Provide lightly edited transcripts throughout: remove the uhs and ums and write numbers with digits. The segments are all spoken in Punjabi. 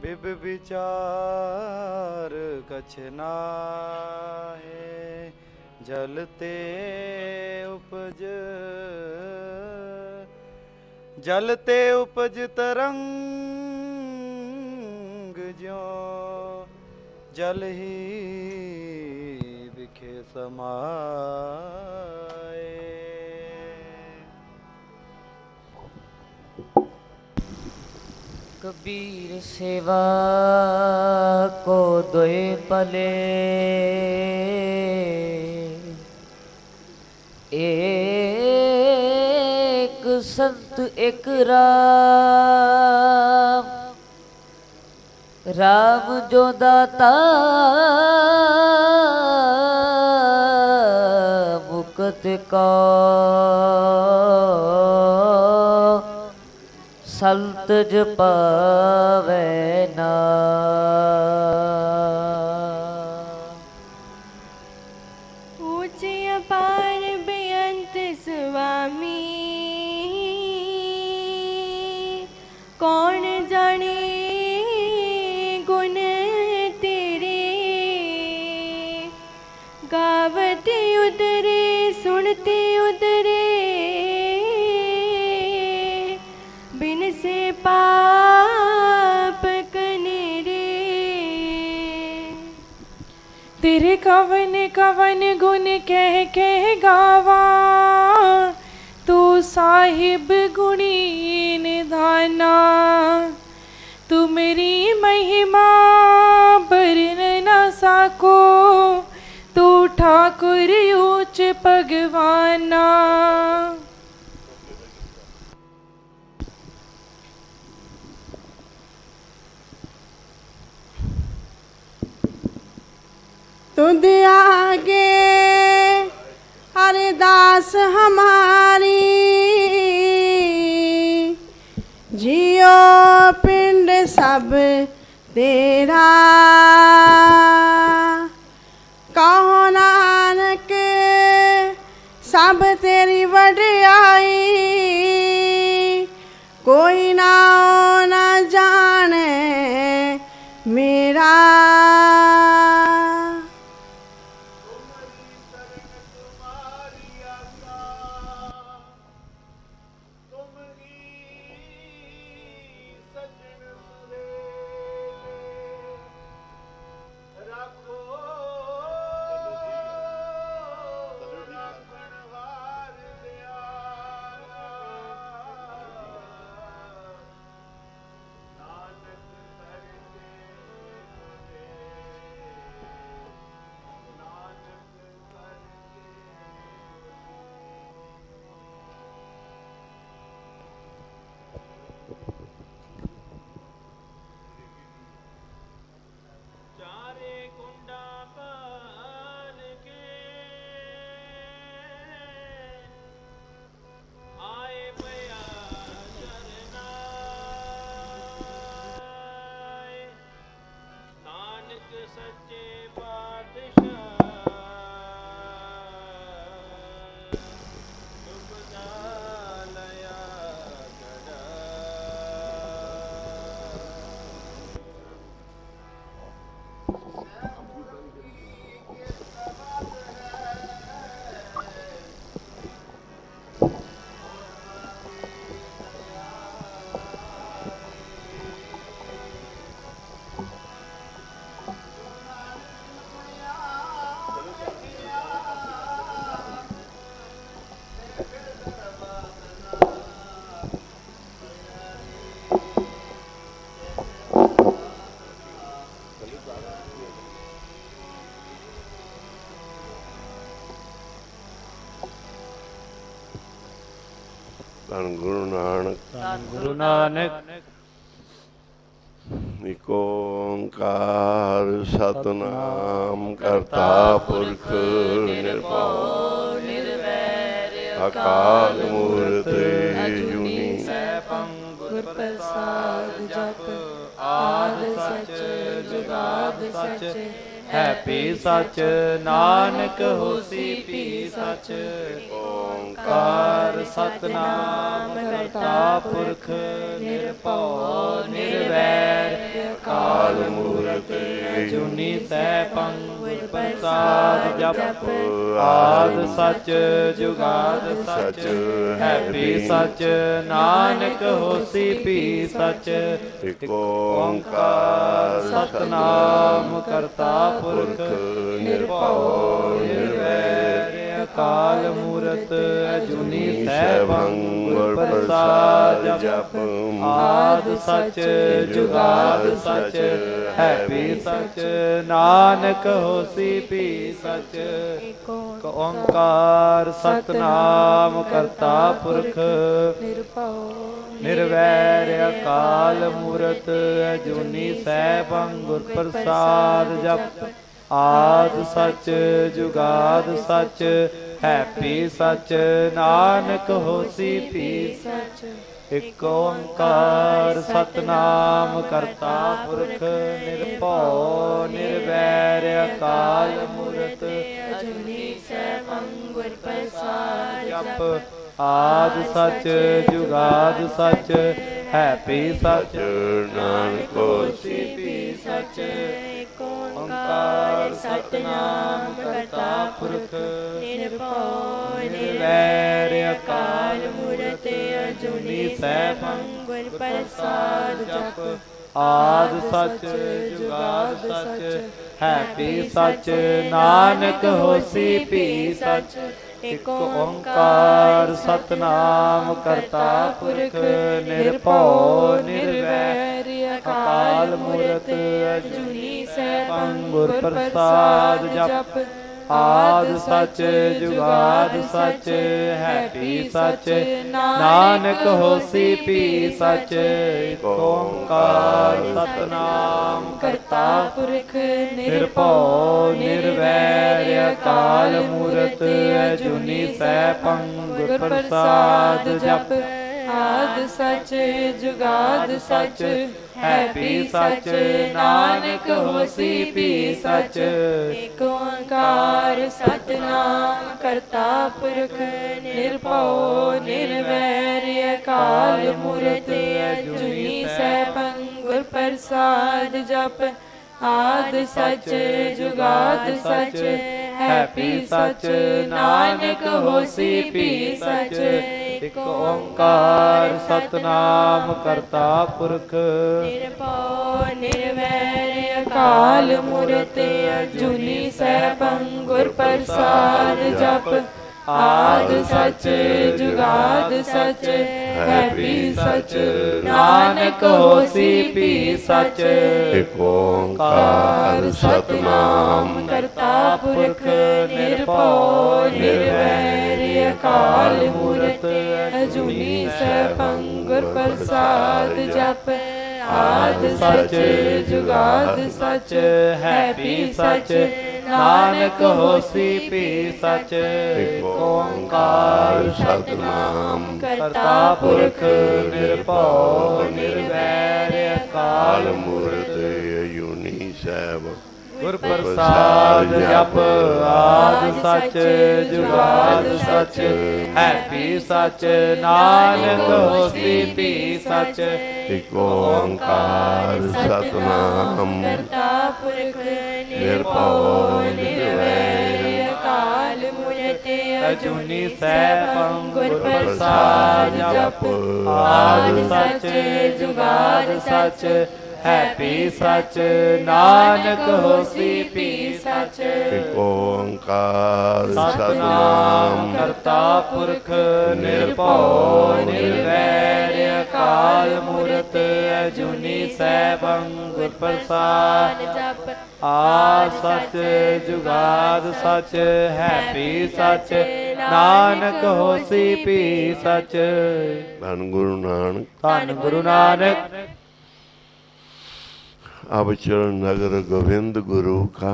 बिब विचार कछ नाहे, जलते उपज जलते उपज तरंग ज्यों जल ही बिखे समाए। कबीर सेवा को दोए पले, एक संत एक राम, राम जो दाता मुक्त का, संत जपावे ना। ऊंचे अपार बेअंत स्वामी, कौन जाने गुण तेरे। गावते उतरे सुनते उतरे, बिन से पाप कनेरे। तेरे कवन कवन गुण कह कह गावा, तू साहिब गुणी निधाना। तू मेरी महिमा बरन न साको, तू ठाकुर ऊंच भगवाना। तुद आगे अरदास हमारी, जियो पिंड सब तेरा। कहो नानक सब तेरी वडियाई, कोई ना ना जाने मेरा। ਧੰਨ ਗੁਰੂ ਨਾਨਕ। ਧੰਨ ਗੁਰੂ ਨਾਨਕ। ਇਕ ਓੰਕਾਰ ਸਤਿਨਾਮ ਕਰਤਾ ਪੁਰਖ ਨਿਰਭਉ ਨਿਰਵੈਰ ਅਕਾਲ ਮੂਰਤ ਅਜੂਨੀ ਸੈਭੰ ਗੁਰ ਪ੍ਰਸਾਦ ਜਪ ਆਦਿ ਸਚ ਜੁਗਾਦ ਸਚ है पी सच नानक होसी पी सच। ओंकार सतनाम करता पुरख निरभउ निर्वैर ਕਾਲ ਮੂਰਤ ਜੁਨੀ ਸੈਭੰ ਗੁਰ ਪ੍ਰਸਾਦ ਜਪ ਆਦ ਸਚ ਜੁਗਾਦ ਸਚ ਹੈ ਵੀ ਸਚ ਨਾਨਕ ਹੋਸੀ ਵੀ ਸਚ ਇਕ ਓੰਕਾਰ ਸਤਨਾਮ ਕਰਤਾ ਪੁਰਖ ਨਿਰਭਉ ਨਿਰਵੈਰ ਅਕਾਲ ਮੂਰਤ ਅਜੂਨੀ ਸੈਭੰ ਗੁਰ ਪ੍ਰਸਾਦ ਜਪ ਆਦ ਸਚ ਜੁਗਾਦ ਸਚ ਹੈ ਵੀ ਸਚ ਨਾਨਕ ਹੋਸੀ ਵੀ ਸਚ ਇਕ ਓੰਕਾਰ ਸਤਨਾਮ ਕਰਤਾ ਪੁਰਖ ਨਿਰਭਉ ਨਿਰਵੈਰ ਅਕਾਲ ਮੂਰਤ ਅਜੂਨੀ ਸੈਭੰ ਗੁਰ ਪ੍ਰਸਾਦ ਜਪ ਆਦ ਸਚ ਜੁਗਾਦ ਸਚ ਹੈ ਵੀ ਸਚ ਨਾਨਕ ਹੋਸੀ ਵੀ ਸਚ ਇਕ ਓੰਕਾਰ ਸਤਨਾਮ ਕਰਤਾ ਪੁਰਖ ਨਿਰਭਉ ਨਿਰਵੈਰ ਅਕਾਲ ਮੂਰਤ ਅਜੂਨੀ ਸੈਭੰ ਗੁਰ ਪ੍ਰਸਾਦ ਜਪ ਆਦ ਸਚ ਜੁਗਾਦ ਸਚ ਹੈ ਵੀ ਸਚ ਨਾਨਕ ਹੋਸੀ ਵੀ ਸਚ ਏਕ ਓੰਕਾਰ ਸਤਨਾਮ ਕਰਤਾ ਪੁਰਖ ਨਿਰਭਉ ਨਿਰਵੈਰ ਅਕਾਲ ਮੂਰਤ ਅਜੂਨੀ ਸੈਭੰ ਗੁਰ ਪ੍ਰਸਾਦ ਜਪ ਆਦ ਸਚ ਜੁਗਾਦ ਸਚ ਹੈ ਵੀ ਸਚ ਨਾਨਕ ਹੋਸੀ ਵੀ ਸਚ ਇਕ ਓੰਕਾਰ ਸਤਨਾਮ ਕਰਤਾ ਪੁਰਖ ਨਿਰਭਉ ਨਿਰਵੈਰ ਅਕਾਲ ਮੂਰਤ ਅਜੂਨੀ ਸੈਭੰ ਗੁਰ ਪ੍ਰਸਾਦ ਜਪ ਆਦ ਸਚ ਜੁਗਾਦ ਸਚ ਹੈ ਵੀ ਸਚ ਨਾਨਕ ਹੋਸੀ ਵੀ ਸਚ ਇਕ ਓੰਕਾਰ ਸਤਨਾਮ ਕਰਤਾ ਪੁਰਖ ਨਿਰਭਉ ਨਿਰਵੈਰ ਅਕਾਲ ਮੂਰਤ ਅਜੂਨੀ ਸੈਭੰ ਗੁਰ ਪ੍ਰਸਾਦ ਜਪ ਆਦ ਸਚ ਜੁਗਾਦ ਸਚ ਹੈ ਵੀ ਸਚ ਨਾਨਕ ਹੋਸੀ ਵੀ ਸਚ ਏਕ ਓੰਕਾਰ ਸਤਨਾਮ ਕਰਤਾ ਪੁਰਖ ਨਿਰਭਉ ਨਿਰਵੈਰ ਅਕਾਲ ਮੂਰਤ ਅਜੂਨੀ ਸੈਭੰ ਗੁਰ ਪ੍ਰਸਾਦ ਜਪ ਆਦ ਸਚ ਜੁਗਾਦ ਸਚ ਹੈ ਵੀ ਸਚ ਨਾਨਕ ਹੋਸੀ ਵੀ ਸਚ ਇਕ ਓੰਕਾਰ ਸਤਨਾਮ ਕਰਤਾ ਪੁਰਖ ਨਿਰਭਉ ਨਿਰਵੈਰ ਅਕਾਲ ਮੂਰਤ ਅਜੂਨੀ ਸੈਭੰ ਗੁਰ ਪ੍ਰਸਾਦ ਜਪ ਆਦ ਸਚ ਜੁਗਾਦ ਸਚ ਹੈ ਵੀ ਸਚ ਨਾਨਕ ਹੋਸੀ ਵੀ ਸਚ ਇਕ ਓੰਕਾਰ ਸਤਨਾਮ ਕਰਤਾ ਪੁਰਖ ਨਿਰਭਉ ਨਿਰਵੈਰ ਅਕਾਲ ਮੂਰਤ ਅਜੂਨੀ ਸੈਭੰ ਗੁਰ ਪ੍ਰਸਾਦ ਜਪ ਆਦ ਸਚ ਜੁਗਾਦ ਸਚ ਹੈ ਵੀ ਸਚ ਨਾਨਕ ਹੋਸੀ ਵੀ ਸਚ ਇਕ ਓੰਕਾਰ ਸਤਨਾਮ ਕਰਤਾ ਪੁਰਖ ਨਿਰਭਉ ਨਿਰਵੈਰ ਕਾਲ ਅਕਾਲ ਮੂਰਤ ਅਜੂਨੀ ਸੈਭੰ ਗੁਰ ਪ੍ਰਸਾਦ ਜਪ ਆਦ ਸਚ ਜੁਗਾਦ ਸਚ ਹੈ ਵੀ ਸਚ ਨਾਨਕ ਹੋਸੀ ਵੀ ਸਚ ਇਕ ਓੰਕਾਰ ਸਤਨਾਮ ਕਰਤਾ ਪੁਰਖ ਨਿਰਭਉ ਨਿਰਵੈਰ ਅਕਾਲ ਮੂਰਤ ਅਜੂਨੀ ਸੈਭੰ ਗੁਰ ਪ੍ਰਸਾਦ ਜਪ ਆਦ ਸਚ ਜੁਗਾਦ ਸਚ ਹੈ ਵੀ ਸਚ ਨਾਨਕ ਹੋਸੀ ਵੀ ਸਚ ਇਕ ਓੰਕਾਰ ਸਤਨਾਮ ਕਰਤਾ ਪੁਰਖ ਨਿਰਭਉ ਨਿਰਵੈਰ ਅਕਾਲ ਮੂਰਤ ਅਜੂਨੀ ਸੈਭੰ ਗੁਰ ਪ੍ਰਸਾਦ ਜਪ ਆ ਸਚ ਜੁਗਾਦ ਸਚ ਹੈ ਵੀ ਸਚ ਨਾਨਕ ਹੋਸੀ ਵੀ ਸਚ ਧੰਨ ਗੁਰੂ ਨਾਨਕ ਧੰਨ ਗੁਰੂ ਨਾਨਕ अब चरण नगर गोविंद गुरु का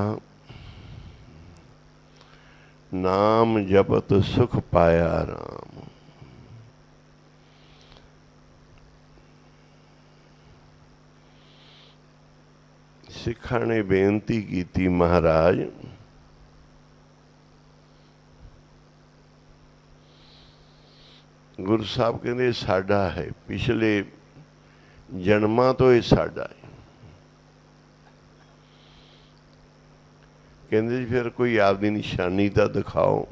नाम जपत सुख पाया राम। सिखा ने बेनती की महाराज गुरु साहब कहते साडा है, पिछले जन्मां तो ये साडा है। ਕਹਿੰਦੇ ਜੀ ਫਿਰ ਕੋਈ ਆਪਦੀ ਨਿਸ਼ਾਨੀ ਤਾਂ ਦਿਖਾਓ।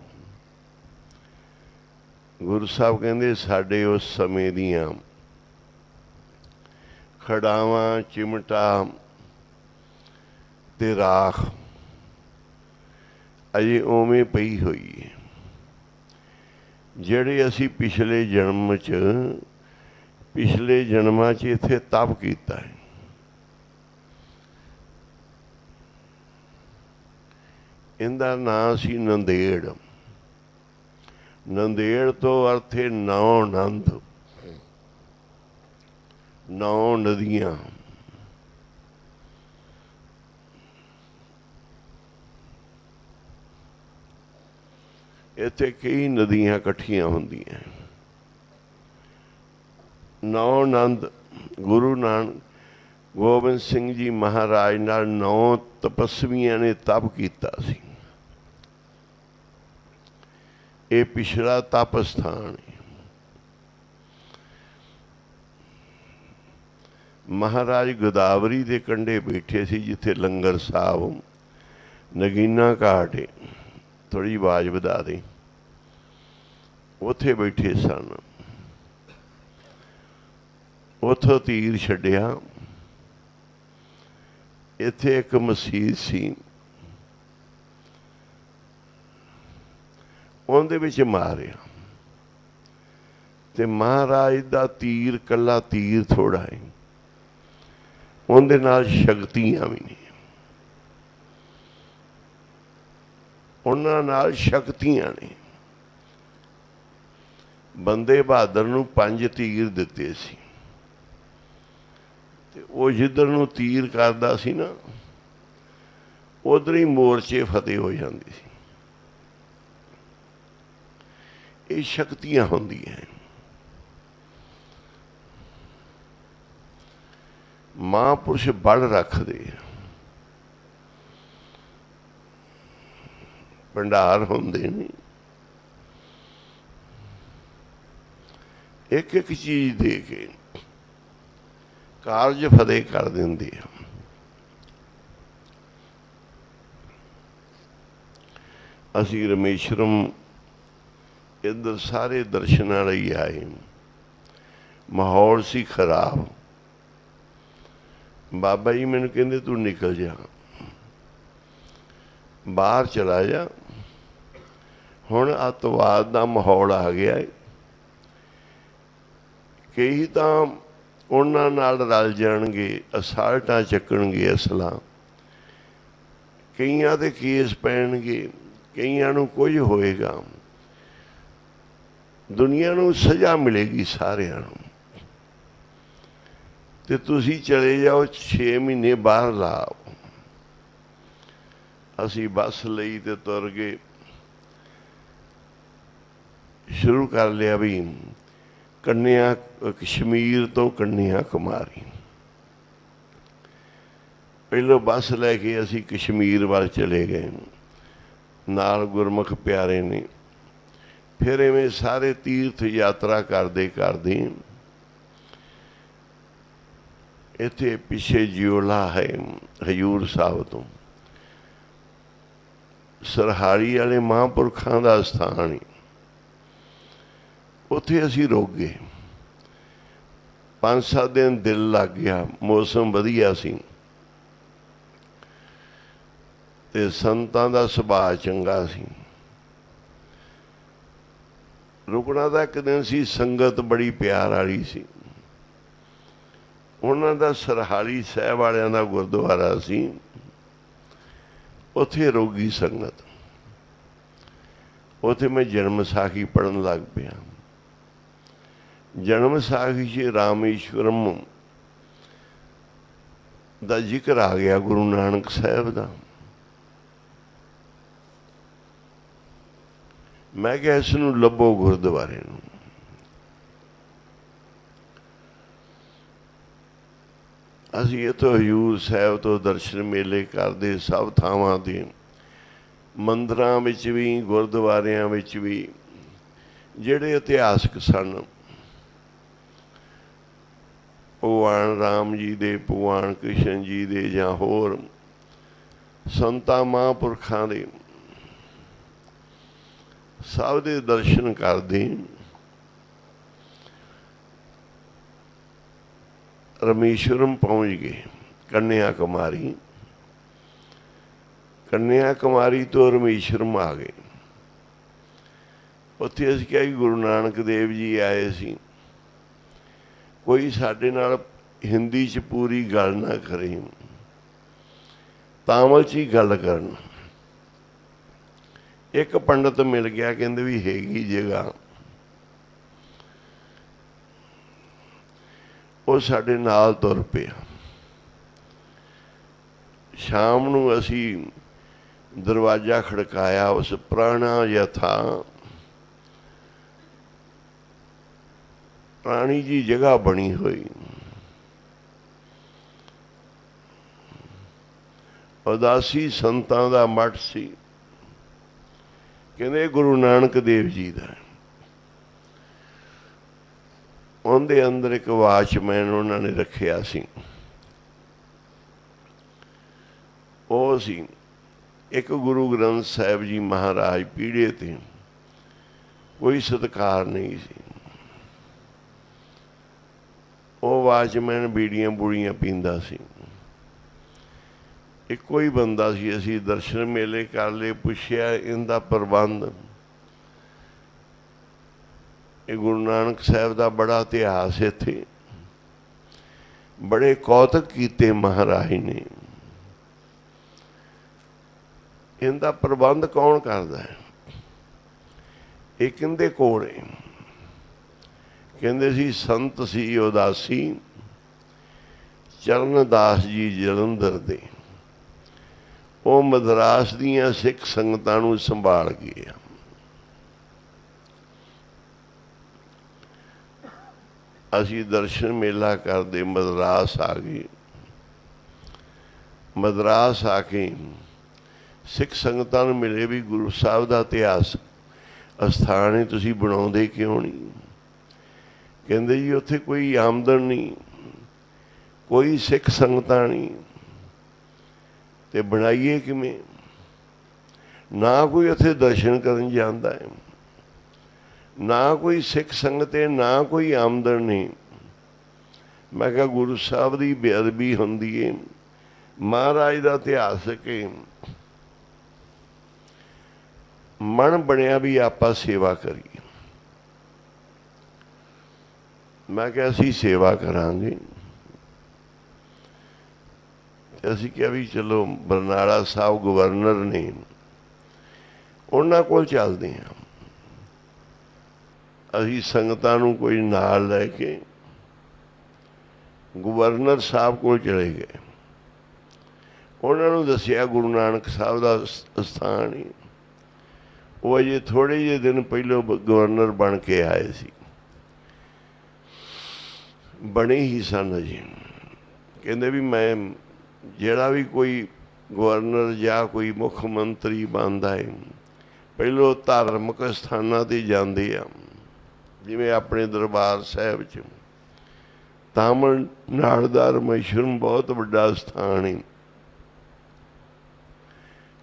ਗੁਰੂ ਸਾਹਿਬ ਕਹਿੰਦੇ ਸਾਡੇ ਉਸ ਸਮੇਂ ਦੀਆਂ ਖੜਾਵਾਂ, ਚਿਮਟਾ ਤੇ ਰਾਖ ਅਜੇ ਉਵੇਂ ਪਈ ਹੋਈ ਹੈ। ਜਿਹੜੇ ਅਸੀਂ ਪਿਛਲੇ ਜਨਮਾਂ 'ਚ ਇੱਥੇ ਤਪ ਕੀਤਾ ਹੈ, ਇਹਦਾ ਨਾਂ ਸੀ ਨੰਦੇੜ। ਨੰਦੇੜ ਤੋਂ ਅਰਥ ਹੈ ਨੌ ਆਨੰਦ, ਨੌ ਨਦੀਆਂ। ਇੱਥੇ ਕਈ ਨਦੀਆਂ ਇਕੱਠੀਆਂ ਹੁੰਦੀਆਂ। ਨੌ ਆਨੰਦ ਗੁਰੂ ਨਾਨਕ ਗੋਬਿੰਦ ਸਿੰਘ ਜੀ ਮਹਾਰਾਜ ਨਾਲ 9 ਤਪਸਵੀਆਂ ਨੇ ਤਪ ਕੀਤਾ ਸੀ। ਇਹ ਪਿਛਲਾ ਤਪ ਸਥਾਨ ਹੈ। ਮਹਾਰਾਜ ਗੋਦਾਵਰੀ ਦੇ ਕੰਢੇ ਬੈਠੇ ਸੀ, ਜਿੱਥੇ ਲੰਗਰ ਸਾਹਿਬ ਨਗੀਨਾ ਘਾਟ ਹੈ, ਥੋੜ੍ਹੀ ਆਵਾਜ਼ ਵਧਾ ਦੇ, ਉੱਥੇ ਬੈਠੇ ਸਨ। ਉੱਥੋਂ ਤੀਰ ਛੱਡਿਆ, ਇੱਥੇ ਇੱਕ ਮਸੀਤ ਸੀ, ਉਹਦੇ ਵਿੱਚ ਮਾਰਿਆ, ਤੇ ਮਹਾਰਾਜ ਦਾ ਤੀਰ ਕੱਲਾ ਤੀਰ ਥੋੜਾ ਹੈ, ਉਹਦੇ ਨਾਲ ਸ਼ਕਤੀਆਂ ਵੀ ਨੇ, ਉਹਨਾਂ ਨਾਲ ਸ਼ਕਤੀਆਂ ਨੇ। ਬੰਦੇ ਬਹਾਦਰ ਨੂੰ 5 ਤੀਰ ਦਿੱਤੇ ਸੀ, ਤੇ ਉਹ ਜਿੱਧਰ ਨੂੰ ਤੀਰ ਕਰਦਾ ਸੀ ਨਾ, ਉਧਰ ਹੀ ਮੋਰਚੇ ਫਤਿਹ ਹੋ ਜਾਂਦੀ ਸੀ। ਇਹ ਸ਼ਕਤੀਆਂ ਹੁੰਦੀਆਂ। ਮਹਾਂਪੁਰਸ਼ ਬੜ ਰੱਖਦੇ, ਭੰਡਾਰ ਹੁੰਦੇ ਨੇ, ਇੱਕ ਇੱਕ ਚੀਜ਼ ਦੇ ਕੇ ਕਾਰਜ ਫਤਿਹ ਕਰ ਦਿੰਦੇ ਆ। ਅਸੀਂ ਰਮੇਸ਼ਰਮ ਇੱਧਰ ਸਾਰੇ ਦਰਸ਼ਨਾਂ ਲਈ ਆਏ। ਮਾਹੌਲ ਸੀ ਖਰਾਬ। ਬਾਬਾ ਜੀ ਮੈਨੂੰ ਕਹਿੰਦੇ ਤੂੰ ਨਿਕਲ ਜਾ, ਬਾਹਰ ਚਲਾ ਜਾ, ਹੁਣ ਅੱਤਵਾਦ ਦਾ ਮਾਹੌਲ ਆ ਗਿਆ ਹੈ। ਕਈ ਤਾਂ ਉਹਨਾਂ ਨਾਲ ਰਲ ਜਾਣਗੇ, ਅਸਾਲਟਾਂ ਚੱਕਣਗੇ ਅਸਲਾਂ, ਕਈਆਂ ਦੇ ਕੇਸ ਪੈਣਗੇ, ਕਈਆਂ ਨੂੰ ਕੁਝ ਹੋਏਗਾ, ਦੁਨੀਆ ਨੂੰ ਸਜ਼ਾ ਮਿਲੇਗੀ ਸਾਰਿਆਂ ਨੂੰ। ਤੇ ਤੁਸੀਂ ਚਲੇ ਜਾਓ, 6 ਮਹੀਨੇ ਬਾਹਰ ਲਾਓ। ਅਸੀਂ ਬੱਸ ਲਈ ਤੇ ਤੁਰ ਗਏ। ਸ਼ੁਰੂ ਕਰ ਲਿਆ ਵੀ ਕੰਨਿਆ ਕਸ਼ਮੀਰ ਤੋਂ ਕੰਨਿਆ ਕੁਮਾਰੀ। ਪਹਿਲੋਂ ਬੱਸ ਲੈ ਕੇ ਅਸੀਂ ਕਸ਼ਮੀਰ ਵੱਲ ਚਲੇ ਗਏ, ਨਾਲ ਗੁਰਮੁਖ ਪਿਆਰੇ ਨੇ। ਫਿਰ ਇਵੇਂ ਸਾਰੇ ਤੀਰਥ ਯਾਤਰਾ ਕਰਦੇ ਕਰਦੇ ਇੱਥੇ ਪਿੱਛੇ ਜਿਉਲਾ ਹੈ ਹਜ਼ੂਰ ਸਾਹਿਬ ਤੋਂ, ਸਰਹਾਰੀ ਵਾਲੇ ਮਹਾਂਪੁਰਖਾਂ ਦਾ ਸਥਾਨ ਹੈ। ਉੱਥੇ ਅਸੀਂ ਰੁਕ ਗਏ। 5-7 ਦਿਨ ਦਿਲ ਲੱਗ ਗਿਆ, ਮੌਸਮ ਵਧੀਆ ਸੀ ਤੇ ਸੰਤਾਂ ਦਾ ਸੁਭਾਅ ਚੰਗਾ ਸੀ। ਰੁਕਣਾ ਤਾਂ ਇੱਕ ਦਿਨ ਸੀ, ਸੰਗਤ ਬੜੀ ਪਿਆਰ ਵਾਲੀ ਸੀ। ਉਹਨਾਂ ਦਾ ਸਰਹਾਲੀ ਸਾਹਿਬ ਵਾਲਿਆਂ ਦਾ ਗੁਰਦੁਆਰਾ ਸੀ, ਉੱਥੇ ਰੁਕ ਗਈ ਸੰਗਤ। ਉੱਥੇ ਮੈਂ ਜਨਮ ਸਾਖੀ ਪੜ੍ਹਨ ਲੱਗ ਪਿਆ। ਜਨਮ ਸਾਖੀ 'ਚ ਰਾਮੇਸ਼ਵਰਮ ਦਾ ਜ਼ਿਕਰ ਆ ਗਿਆ, ਗੁਰੂ ਨਾਨਕ ਸਾਹਿਬ ਦਾ। ਮੈਂ ਕਿਹਾ ਇਸ ਨੂੰ ਲੱਭੋ ਗੁਰਦੁਆਰੇ ਨੂੰ। ਅਸੀਂ ਇੱਥੋਂ ਹਜ਼ੂਰ ਸਾਹਿਬ ਤੋਂ ਦਰਸ਼ਨ ਮੇਲੇ ਕਰਦੇ, ਸਭ ਥਾਵਾਂ 'ਤੇ, ਮੰਦਰਾਂ ਵਿੱਚ ਵੀ, ਗੁਰਦੁਆਰਿਆਂ ਵਿੱਚ ਵੀ, ਜਿਹੜੇ ਇਤਿਹਾਸਕ ਸਨ। ਭਗਵਾਨ ਰਾਮ ਜੀ ਦੇ, ਭਗਵਾਨ ਕ੍ਰਿਸ਼ਨ ਜੀ ਦੇ, ਜਾਂ ਹੋਰ ਸੰਤਾਂ ਮਹਾਂਪੁਰਖਾਂ ਦੇ ਸਭ ਦੇ ਦਰਸ਼ਨ ਕਰਦੇ ਰਮੇਸ਼ਵਰਮ ਪਹੁੰਚ ਗਏ। ਕੰਨਿਆ ਕੁਮਾਰੀ ਤੋਂ ਰਮੇਸ਼ਵਰਮ ਆ ਗਏ। ਉੱਥੇ ਅਸੀਂ ਕਿਹਾ ਕਿ ਗੁਰੂ ਨਾਨਕ ਦੇਵ ਜੀ ਆਏ ਸੀ, ਕੋਈ ਸਾਡੇ ਨਾਲ ਹਿੰਦੀ 'ਚ ਪੂਰੀ ਗੱਲ ਨਾ ਕਰੇ, ਤਾਮਿਲ 'ਚ ਹੀ ਗੱਲ ਕਰਨ। ਇੱਕ ਪੰਡਤ ਮਿਲ ਗਿਆ, ਕਹਿੰਦੇ ਵੀ ਹੈਗੀ ਜਗ੍ਹਾ। ਉਹ ਸਾਡੇ ਨਾਲ ਤੁਰ ਪਿਆ। ਸ਼ਾਮ ਨੂੰ ਅਸੀਂ ਦਰਵਾਜ਼ਾ ਖੜਕਾਇਆ। ਉਸ ਪੁਰਾਣਾ ਯਥਾ ਪੁਰਾਣੀ ਜੀ ਜਗ੍ਹਾ ਬਣੀ ਹੋਈ, ਉਦਾਸੀ ਸੰਤਾਂ ਦਾ ਮੱਠ ਸੀ। ਕਹਿੰਦੇ ਗੁਰੂ ਨਾਨਕ ਦੇਵ ਜੀ ਦਾ। ਉਹਦੇ ਅੰਦਰ ਇੱਕ ਵਾਚਮੈਨ ਉਹਨਾਂ ਨੇ ਰੱਖਿਆ ਸੀ। ਉਹ ਸੀ ਇੱਕ ਗੁਰੂ ਗ੍ਰੰਥ ਸਾਹਿਬ ਜੀ ਮਹਾਰਾਜ ਪੀੜੇ ਤੇ ਕੋਈ ਸਤਿਕਾਰ ਨਹੀਂ ਸੀ। ਉਹ ਵਾਚਮੈਨ ਬੀੜੀਆਂ ਬੂੜੀਆਂ ਪੀਂਦਾ ਸੀ। ਇੱਕੋ ਹੀ ਬੰਦਾ ਸੀ। ਅਸੀਂ ਦਰਸ਼ਨ ਮੇਲੇ ਕਰ ਲਏ, ਪੁੱਛਿਆ ਇਹਦਾ ਪ੍ਰਬੰਧ। ਇਹ ਗੁਰੂ ਨਾਨਕ ਸਾਹਿਬ ਦਾ ਬੜਾ ਇਤਿਹਾਸ ਇੱਥੇ, ਬੜੇ ਕੌਤਕ ਕੀਤੇ ਮਹਾਰਾਜ ਨੇ। ਇਹਦਾ ਪ੍ਰਬੰਧ ਕੌਣ ਕਰਦਾ ਹੈ? ਇਹ ਕਹਿੰਦੇ ਕੋਲ ਹੈ। ਕਹਿੰਦੇ ਸੀ ਸੰਤ ਸੀ ਉਦਾਸੀ ਚਰਨਦਾਸ ਜੀ ਜਲੰਧਰ ਦੇ। ਉਹ ਮਦਰਾਸ ਦੀਆਂ ਸਿੱਖ ਸੰਗਤਾਂ ਨੂੰ ਸੰਭਾਲ ਗਏ। ਅਸੀਂ ਦਰਸ਼ਨ ਮੇਲਾ ਕਰਦੇ ਮਦਰਾਸ ਆ ਗਏ। ਮਦਰਾਸ ਆ ਕੇ ਸਿੱਖ ਸੰਗਤਾਂ ਨੂੰ ਮਿਲੇ ਵੀ ਗੁਰੂ ਸਾਹਿਬ ਦਾ ਇਤਿਹਾਸ ਅਸਥਾਨ ਹੈ, ਤੁਸੀਂ ਬਣਾਉਂਦੇ ਕਿਉਂ ਨਹੀਂ? ਕਹਿੰਦੇ ਜੀ ਉੱਥੇ ਕੋਈ ਆਮਦਨ ਨਹੀਂ, ਕੋਈ ਸਿੱਖ ਸੰਗਤਾਂ ਨਹੀਂ, ਤੇ ਬਣਾਈਏ ਕਿਵੇਂ? ਨਾ ਕੋਈ ਉੱਥੇ ਦਰਸ਼ਨ ਕਰਨ ਜਾਂਦਾ ਹੈ, ਨਾ ਕੋਈ ਸਿੱਖ ਸੰਗਤ ਹੈ, ਨਾ ਕੋਈ ਆਮਦਨ ਨਹੀਂ। ਮੈਂ ਕਿਹਾ ਗੁਰੂ ਸਾਹਿਬ ਦੀ ਬੇਅਦਬੀ ਹੁੰਦੀ ਹੈ। ਮਹਾਰਾਜ ਦਾ ਇਤਿਹਾਸ ਕਿ ਮਨ ਬਣਿਆ ਵੀ ਆਪਾਂ ਸੇਵਾ ਕਰੀਏ। ਮੈਂ ਕਿਹਾ ਅਸੀਂ ਸੇਵਾ ਕਰਾਂਗੇ। ਅਸੀਂ ਕਿਹਾ ਵੀ ਚਲੋ ਬਰਨਾਲਾ ਸਾਹਿਬ ਗਵਰਨਰ ਨੇ, ਉਹਨਾਂ ਕੋਲ ਚੱਲਦੇ ਹਾਂ। ਅਸੀਂ ਸੰਗਤਾਂ ਨੂੰ ਕੋਈ ਨਾਲ ਲੈ ਕੇ ਗਵਰਨਰ ਸਾਹਿਬ ਕੋਲ ਚਲੇ ਗਏ। ਉਹਨਾਂ ਨੂੰ ਦੱਸਿਆ ਗੁਰੂ ਨਾਨਕ ਸਾਹਿਬ ਦਾ ਸਥਾਨ ਹੀ। ਉਹ ਅਜੇ ਥੋੜ੍ਹੇ ਜਿਹੇ ਦਿਨ ਪਹਿਲੋਂ ਗਵਰਨਰ ਬਣ ਕੇ ਆਏ ਸੀ, ਬਣੇ ਹੀ ਸਨ ਅਜੇ। ਕਹਿੰਦੇ ਵੀ ਮੈਂ ਜਿਹੜਾ ਵੀ ਕੋਈ ਗਵਰਨਰ ਜਾਂ ਕੋਈ ਮੁੱਖ ਮੰਤਰੀ ਬਣਦਾ ਹੈ, ਪਹਿਲੋਂ ਧਾਰਮਿਕ ਸਥਾਨਾਂ 'ਤੇ ਜਾਂਦੇ ਆ। ਜਿਵੇਂ ਆਪਣੇ ਦਰਬਾਰ ਸਾਹਿਬ 'ਚ ਤਾਮਿਲਨਾਡੂ ਦਾ ਰਮੇਸ਼ਵਰਮ ਬਹੁਤ ਵੱਡਾ ਸਥਾਨ ਹੈ।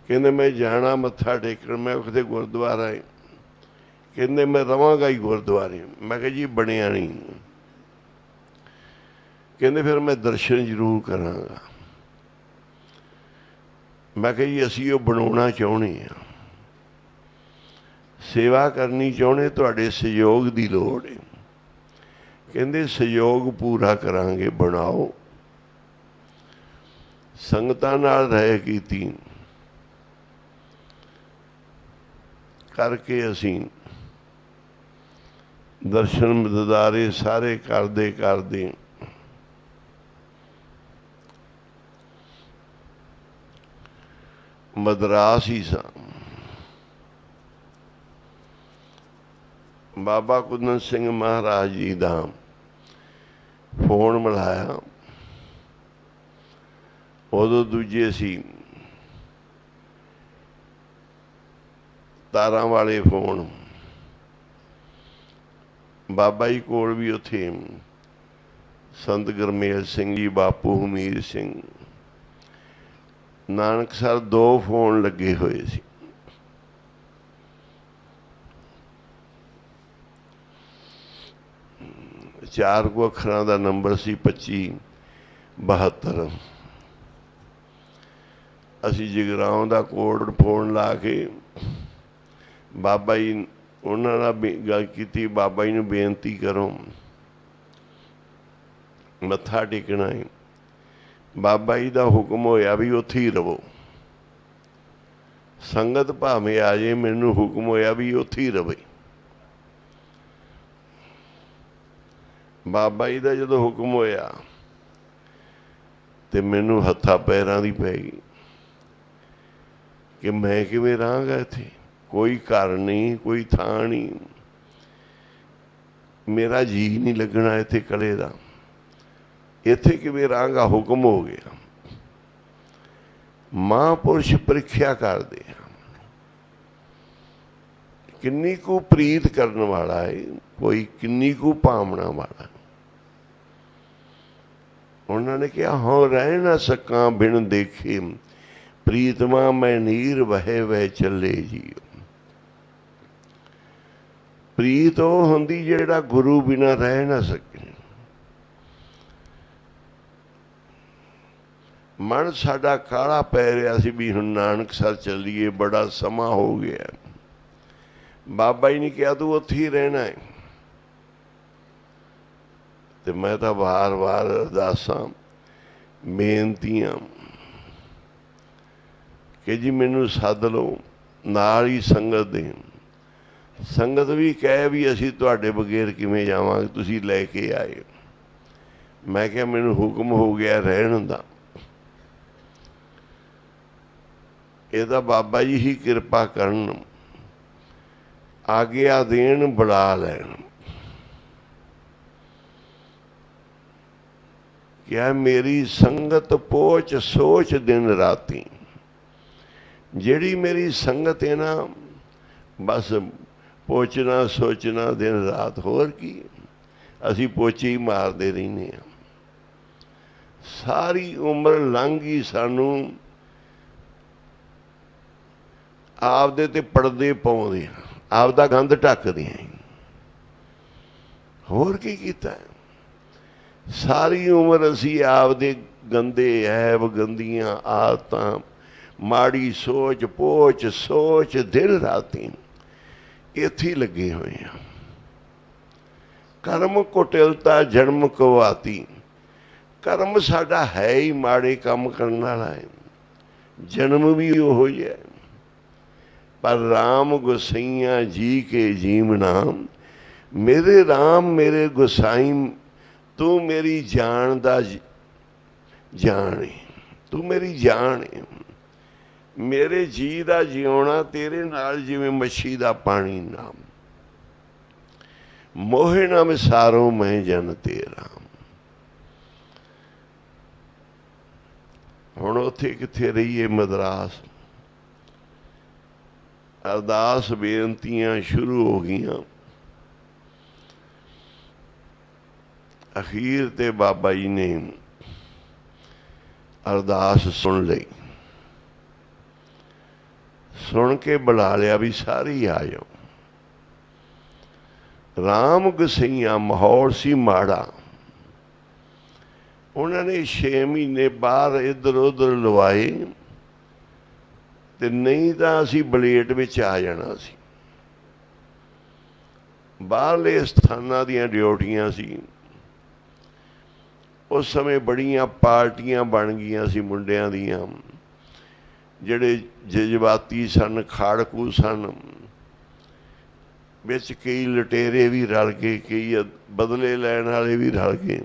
ਕਹਿੰਦੇ ਮੈਂ ਜਾਣਾ ਮੱਥਾ ਟੇਕਣ, ਮੈਂ ਉੱਥੇ ਗੁਰਦੁਆਰਾ ਹੈ। ਕਹਿੰਦੇ ਮੈਂ ਰਵਾਂਗਾ ਹੀ ਗੁਰਦੁਆਰੇ। ਮੈਂ ਕਿਹਾ ਜੀ ਬਣਿਆ ਨਹੀਂ। ਕਹਿੰਦੇ ਫਿਰ ਮੈਂ ਦਰਸ਼ਨ ਜ਼ਰੂਰ ਕਰਾਂਗਾ। ਮੈਂ ਕਿਹਾ ਜੀ ਅਸੀਂ ਉਹ ਬਣਾਉਣਾ ਚਾਹੁੰਦੇ ਹਾਂ, ਸੇਵਾ ਕਰਨੀ ਚਾਹੁੰਦੇ, ਤੁਹਾਡੇ ਸਹਿਯੋਗ ਦੀ ਲੋੜ ਹੈ। ਕਹਿੰਦੇ ਸਹਿਯੋਗ ਪੂਰਾ ਕਰਾਂਗੇ, ਬਣਾਓ। ਸੰਗਤਾਂ ਨਾਲ ਰਹਿ ਕੀਤੀ ਕਰਕੇ ਅਸੀਂ ਦਰਸ਼ਨ ਦਿਦਾਰੇ ਸਾਰੇ ਕਰਦੇ ਮਦਰਾਸ ਹੀ ਸਾਂ। ਬਾਬਾ ਕੁੰਦਨ ਸਿੰਘ ਮਹਾਰਾਜ ਜੀ ਦਾ ਫੋਨ ਮਿਲਾਇਆ। ਉਦੋਂ ਦੂਜੇ ਸੀ ਤਾਰਾਂ ਵਾਲੇ ਫੋਨ। ਬਾਬਾ ਜੀ ਕੋਲ ਵੀ ਉੱਥੇ ਸੰਤ ਗੁਰਮੇਲ ਸਿੰਘ ਜੀ, ਬਾਪੂ ਹਮੀਰ ਸਿੰਘ, ਨਾਨਕਸਰ 2 ਫੋਨ ਲੱਗੇ ਹੋਏ ਸੀ। ਚਾਰ ਕੁ ਅੱਖਰਾਂ ਦਾ ਨੰਬਰ ਸੀ 2572। ਅਸੀਂ ਜਗਰਾਉਂ ਦਾ ਕੋਡ ਫੋਨ ਲਾ ਕੇ ਬਾਬਾ ਜੀ ਉਹਨਾਂ ਨਾਲ ਗੱਲ ਕੀਤੀ, ਬਾਬਾ ਜੀ ਨੂੰ ਬੇਨਤੀ ਕਰੋ ਮੱਥਾ ਟੇਕਣਾ ਹੈ। ਬਾਬਾ ਜੀ ਦਾ ਹੁਕਮ ਹੋਇਆ ਵੀ ਉੱਥੇ ਹੀ ਰਵੋ, ਸੰਗਤ ਭਾਵੇਂ ਆ ਜੇ, ਮੈਨੂੰ ਹੁਕਮ ਹੋਇਆ ਵੀ ਉੱਥੇ ਹੀ ਰਵੇ। ਬਾਬਾ ਜੀ ਦਾ ਜਦੋਂ ਹੁਕਮ ਹੋਇਆ ਤੇ ਮੈਨੂੰ ਹੱਥਾਂ ਪੈਰਾਂ ਦੀ ਪੈ ਗਈ ਕਿ ਮੈਂ ਕਿਵੇਂ ਰਹਾਂਗਾ ਇੱਥੇ, ਕੋਈ ਘਰ ਨਹੀਂ, ਕੋਈ ਥਾਂ ਨਹੀਂ, ਮੇਰਾ ਜੀ ਨਹੀਂ ਲੱਗਣਾ ਇੱਥੇ ਕਲੇ ਦਾ, ਇੱਥੇ ਕਿਵੇਂ ਰਹਾਂਗਾ। ਹੁਕਮ ਹੋ ਗਿਆ। ਮਹਾਂਪੁਰਸ਼ ਪ੍ਰੀਖਿਆ ਕਰਦੇ ਆ, ਕਿੰਨੀ ਕੁ ਪ੍ਰੀਤ ਕਰਨ ਵਾਲਾ ਹੈ, ਕੋਈ ਕਿੰਨੀ ਕੁ ਭਾਵਨਾ ਵਾਲਾ। ਉਹਨਾਂ ਨੇ ਕਿਹਾ ਹਾਂ ਰਹਿ ਨਾ ਸਕਾਂ ਬਿਨ ਦੇਖੇ, ਪ੍ਰੀਤਮਾ ਮੈਂ ਨੀਰ ਵਹੇ ਵਹਿ ਚੱਲੇ ਜੀ। ਪ੍ਰੀਤ ਉਹ ਹੁੰਦੀ ਜਿਹੜਾ ਗੁਰੂ ਬਿਨਾਂ ਰਹਿ ਨਾ ਸਕੇ। ਮਨ ਸਾਡਾ ਕਾਲਾ ਪੈ ਰਿਹਾ ਸੀ ਵੀ ਹੁਣ ਨਾਨਕਸਰ ਚੱਲੀਏ, ਬੜਾ ਸਮਾਂ ਹੋ ਗਿਆ। ਬਾਬਾ ਜੀ ਨੇ ਕਿਹਾ ਤੂੰ ਉੱਥੇ ਹੀ ਰਹਿਣਾ ਹੈ। ਤੇ ਮੈਂ ਤਾਂ ਵਾਰ-ਵਾਰ ਅਰਦਾਸਾਂ ਬੇਨਤੀਆਂ ਕਿ ਜੀ ਮੈਨੂੰ ਸੱਦ ਲਓ, ਨਾਲ ਹੀ ਸੰਗਤ ਦੇ। ਸੰਗਤ ਵੀ ਕਹੇ ਵੀ ਅਸੀਂ ਤੁਹਾਡੇ ਬਗੈਰ ਕਿਵੇਂ ਜਾਵਾਂਗੇ, ਤੁਸੀਂ ਲੈ ਕੇ ਆਏ। ਮੈਂ ਕਿਹਾ ਮੈਨੂੰ ਹੁਕਮ ਹੋ ਗਿਆ ਰਹਿਣ ਦਾ, ਇਹ ਤਾਂ ਬਾਬਾ ਜੀ ਹੀ ਕਿਰਪਾ ਕਰਨ, ਆਗਿਆ ਦੇਣ, ਬੁਲਾ ਲੈਣ। ਕਿਆ ਮੇਰੀ ਸੰਗਤ ਪੋਚ ਸੋਚ ਦਿਨ ਰਾਤੀ। ਜਿਹੜੀ ਮੇਰੀ ਸੰਗਤ ਹੈ ਨਾ, ਬਸ ਪੋਚਣਾ ਸੋਚਣਾ ਦਿਨ ਰਾਤ, ਹੋਰ ਕੀ। ਅਸੀਂ ਪੋਚੇ ਹੀ ਮਾਰਦੇ ਰਹਿੰਦੇ ਹਾਂ। ਸਾਰੀ ਉਮਰ ਲੰਘ ਗਈ, ਸਾਨੂੰ ਆਪਦੇ ਤੇ ਪਰਦੇ ਪਾਉਂਦੇ ਆ, ਆਪਦਾ ਗੰਦ ਢੱਕਦੇ ਆ, ਹੋਰ ਕੀ ਕੀਤਾ। ਸਾਰੀ ਉਮਰ ਅਸੀਂ ਆਪਦੇ ਗੰਦੇ ਐਬ, ਗੰਦੀਆਂ ਆਦਤਾਂ, ਮਾੜੀ ਸੋਚ, ਪੋਚ ਸੋਚ ਦਿਨ ਰਾਤੀ ਇੱਥੇ ਹੀ ਲੱਗੇ ਹੋਏ ਆ। ਕਰਮ ਕੁਟਿਲਤਾ ਜਨਮ ਕਵਾਤੀ। ਕਰਮ ਸਾਡਾ ਹੈ ਹੀ ਮਾੜੇ ਕੰਮ ਕਰਨ ਵਾਲਾ ਹੈ, ਜਨਮ ਵੀ ਉਹੋ ਜਿਹਾ ਹੈ। ਪਰ ਰਾਮ ਗੁਸਾਈਆਂ ਜੀ ਕੇ ਜੀਵਨਾ, ਮੇਰੇ ਰਾਮ ਮੇਰੇ ਗੁਸਾਈ, ਤੂੰ ਮੇਰੀ ਜਾਨ ਦਾ ਜਾਣ ਹੈ, ਤੂੰ ਮੇਰੀ ਜਾਨ ਹੈ। ਮੇਰੇ ਜੀ ਦਾ ਜਿਉਣਾ ਤੇਰੇ ਨਾਲ ਜਿਵੇਂ ਮੱਛੀ ਦਾ ਪਾਣੀ ਨਾਮ, ਮੋਹਿ ਨਾ ਵਿਸਾਰੋ ਮੈਂ ਜਨ ਤੇਰਾ। ਹੁਣ ਉੱਥੇ ਕਿੱਥੇ ਰਹੀਏ, ਮਦਰਾਸ। ਅਰਦਾਸ ਬੇਨਤੀਆਂ ਸ਼ੁਰੂ ਹੋ ਗਈਆਂ। ਅਖੀਰ ਤੇ ਬਾਬਾ ਜੀ ਨੇ ਅਰਦਾਸ ਸੁਣ ਲਈ, ਸੁਣ ਕੇ ਬੁਲਾ ਲਿਆ ਵੀ ਸਾਰੇ ਆ ਜਾਓ। ਰਾਮ ਗਸਈਆਂ ਮਾਹੌਲ ਸੀ ਮਾੜਾ। ਉਹਨਾਂ ਨੇ 6 ਮਹੀਨੇ ਬਾਹਰ ਇੱਧਰ ਉੱਧਰ ਲਵਾਏ, ਤੇ ਨਹੀਂ ਤਾਂ ਅਸੀਂ ਬਲੇਟ ਵਿੱਚ ਆ ਜਾਣਾ ਸੀ। ਬਾਹਰਲੇ ਸਥਾਨਾਂ ਦੀਆਂ ਡਿਊਟੀਆਂ ਸੀ। ਉਸ ਸਮੇਂ ਬੜੀਆਂ ਪਾਰਟੀਆਂ ਬਣ ਗਈਆਂ ਸੀ ਮੁੰਡਿਆਂ ਦੀਆਂ, ਜਿਹੜੇ ਜਜ਼ਬਾਤੀ ਸਨ, ਖਾੜਕੂ ਸਨ। ਵਿੱਚ ਕਈ ਲਟੇਰੇ ਵੀ ਰਲ ਗਏ, ਕਈ ਬਦਲੇ ਲੈਣ ਵਾਲੇ ਵੀ ਰਲ ਗਏ।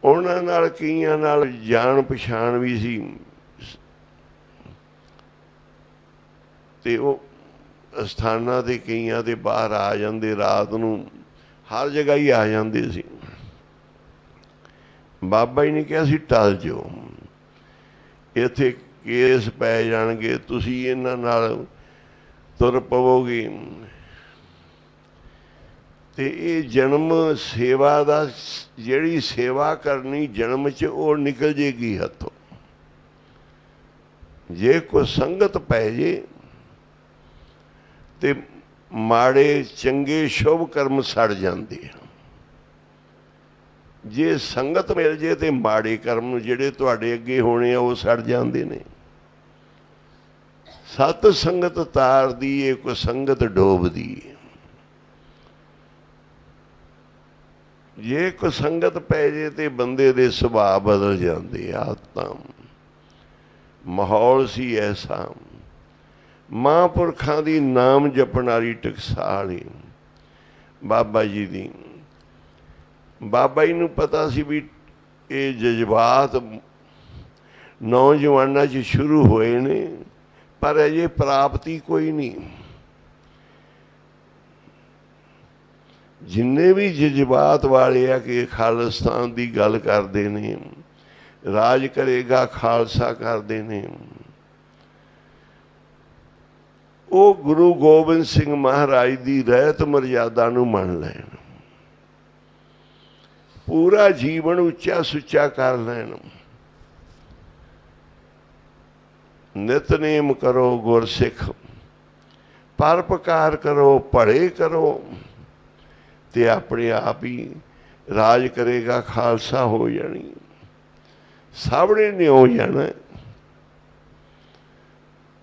ਉਹਨਾਂ ਨਾਲ ਕਈਆਂ ਨਾਲ ਜਾਣ ਪਛਾਣ ਵੀ ਸੀ, ਤੇ ਉਹ ਸਥਾਨਾਂ ਦੇ ਕਈਆਂ ਦੇ ਬਾਹਰ ਆ ਜਾਂਦੇ, ਰਾਤ ਨੂੰ ਹਰ ਜਗ੍ਹਾ ਹੀ ਆ ਜਾਂਦੇ ਸੀ। ਬਾਬਾ ਜੀ ਨੇ ਕਿਹਾ ਸੀ ਟਲ ਜਾਓ, ਇੱਥੇ ਕੇਸ ਪੈ ਜਾਣਗੇ, ਤੁਸੀਂ ਇਹਨਾਂ ਨਾਲ ਤੁਰ ਪਵੋਗੇ। ਤੇ ਇਹ ਜਨਮ ਸੇਵਾ ਦਾ, ਜਿਹੜੀ ਸੇਵਾ ਕਰਨੀ ਜਨਮ 'ਚ, ਉਹ ਨਿਕਲ ਜੇਗੀ ਹੱਥੋਂ। ਜੇ ਕੋਈ ਸੰਗਤ ਪੈ ਜੇ ਤੇ ਮਾੜੇ ਚੰਗੇ ਸ਼ੁਭ ਕਰਮ ਸੜ ਜਾਂਦੇ ਆ। ਜੇ ਸੰਗਤ ਮਿਲ ਜੇ ਤੇ ਮਾੜੇ ਕਰਮ ਜਿਹੜੇ ਤੁਹਾਡੇ ਅੱਗੇ ਹੋਣੇ ਆ ਉਹ ਸੜ ਜਾਂਦੇ ਨੇ। ਸਤ ਸੰਗਤ ਤਾਰਦੀ ਏ, ਕੋਈ ਸੰਗਤ ਡੋਬਦੀ ਏ। ਜੇ ਕੋਈ ਸੰਗਤ ਪੈ ਜੇ ਤੇ ਬੰਦੇ ਦੇ ਸੁਭਾਅ ਬਦਲ ਜਾਂਦੇ ਆ। ਤਾਂ ਮਾਹੌਲ ਸੀ ਐਸਾ। ਮਹਾਂਪੁਰਖਾਂ ਦੀ ਨਾਮ ਜਪਣ ਵਾਲੀ ਟਕਸਾਲ ਏ ਬਾਬਾ ਜੀ ਦੀ। ਬਾਬਾ ਜੀ ਨੂੰ ਪਤਾ ਸੀ ਵੀ ਇਹ ਜਜ਼ਬਾਤ ਨੌਜਵਾਨਾਂ 'ਚ ਸ਼ੁਰੂ ਹੋਏ ਨੇ, ਪਰ ਅਜੇ ਪ੍ਰਾਪਤੀ ਕੋਈ ਨਹੀਂ। ਜਿੰਨੇ ਵੀ ਜਜ਼ਬਾਤ ਵਾਲੇ ਆ ਕਿ ਖਾਲਿਸਤਾਨ ਦੀ ਗੱਲ ਕਰਦੇ ਨੇ, ਰਾਜ ਕਰੇਗਾ ਖਾਲਸਾ ਕਰਦੇ ਨੇ, ਉਹ ਗੁਰੂ ਗੋਬਿੰਦ ਸਿੰਘ ਮਹਾਰਾਜ ਦੀ ਰਹਿਤ ਮਰਜ਼ਾਦਾ ਨੂੰ ਮੰਨ ਲੈਣ, ਪੂਰਾ ਜੀਵਨ ਉੱਚਾ ਸੁੱਚਾ ਕਰ ਲੈਣ। ਨਿਤਨੇਮ ਕਰੋ ਗੁਰਸਿੱਖ, ਪਰਉਪਕਾਰ ਕਰੋ, ਭਲੇ ਕਰੋ, ਤੇ ਆਪਣੇ ਆਪ ਹੀ ਰਾਜ ਕਰੇਗਾ ਖਾਲਸਾ ਹੋ ਜਾਣੀ। ਸਭ ਨੇ ਨਿਉ ਜਾਣਾ।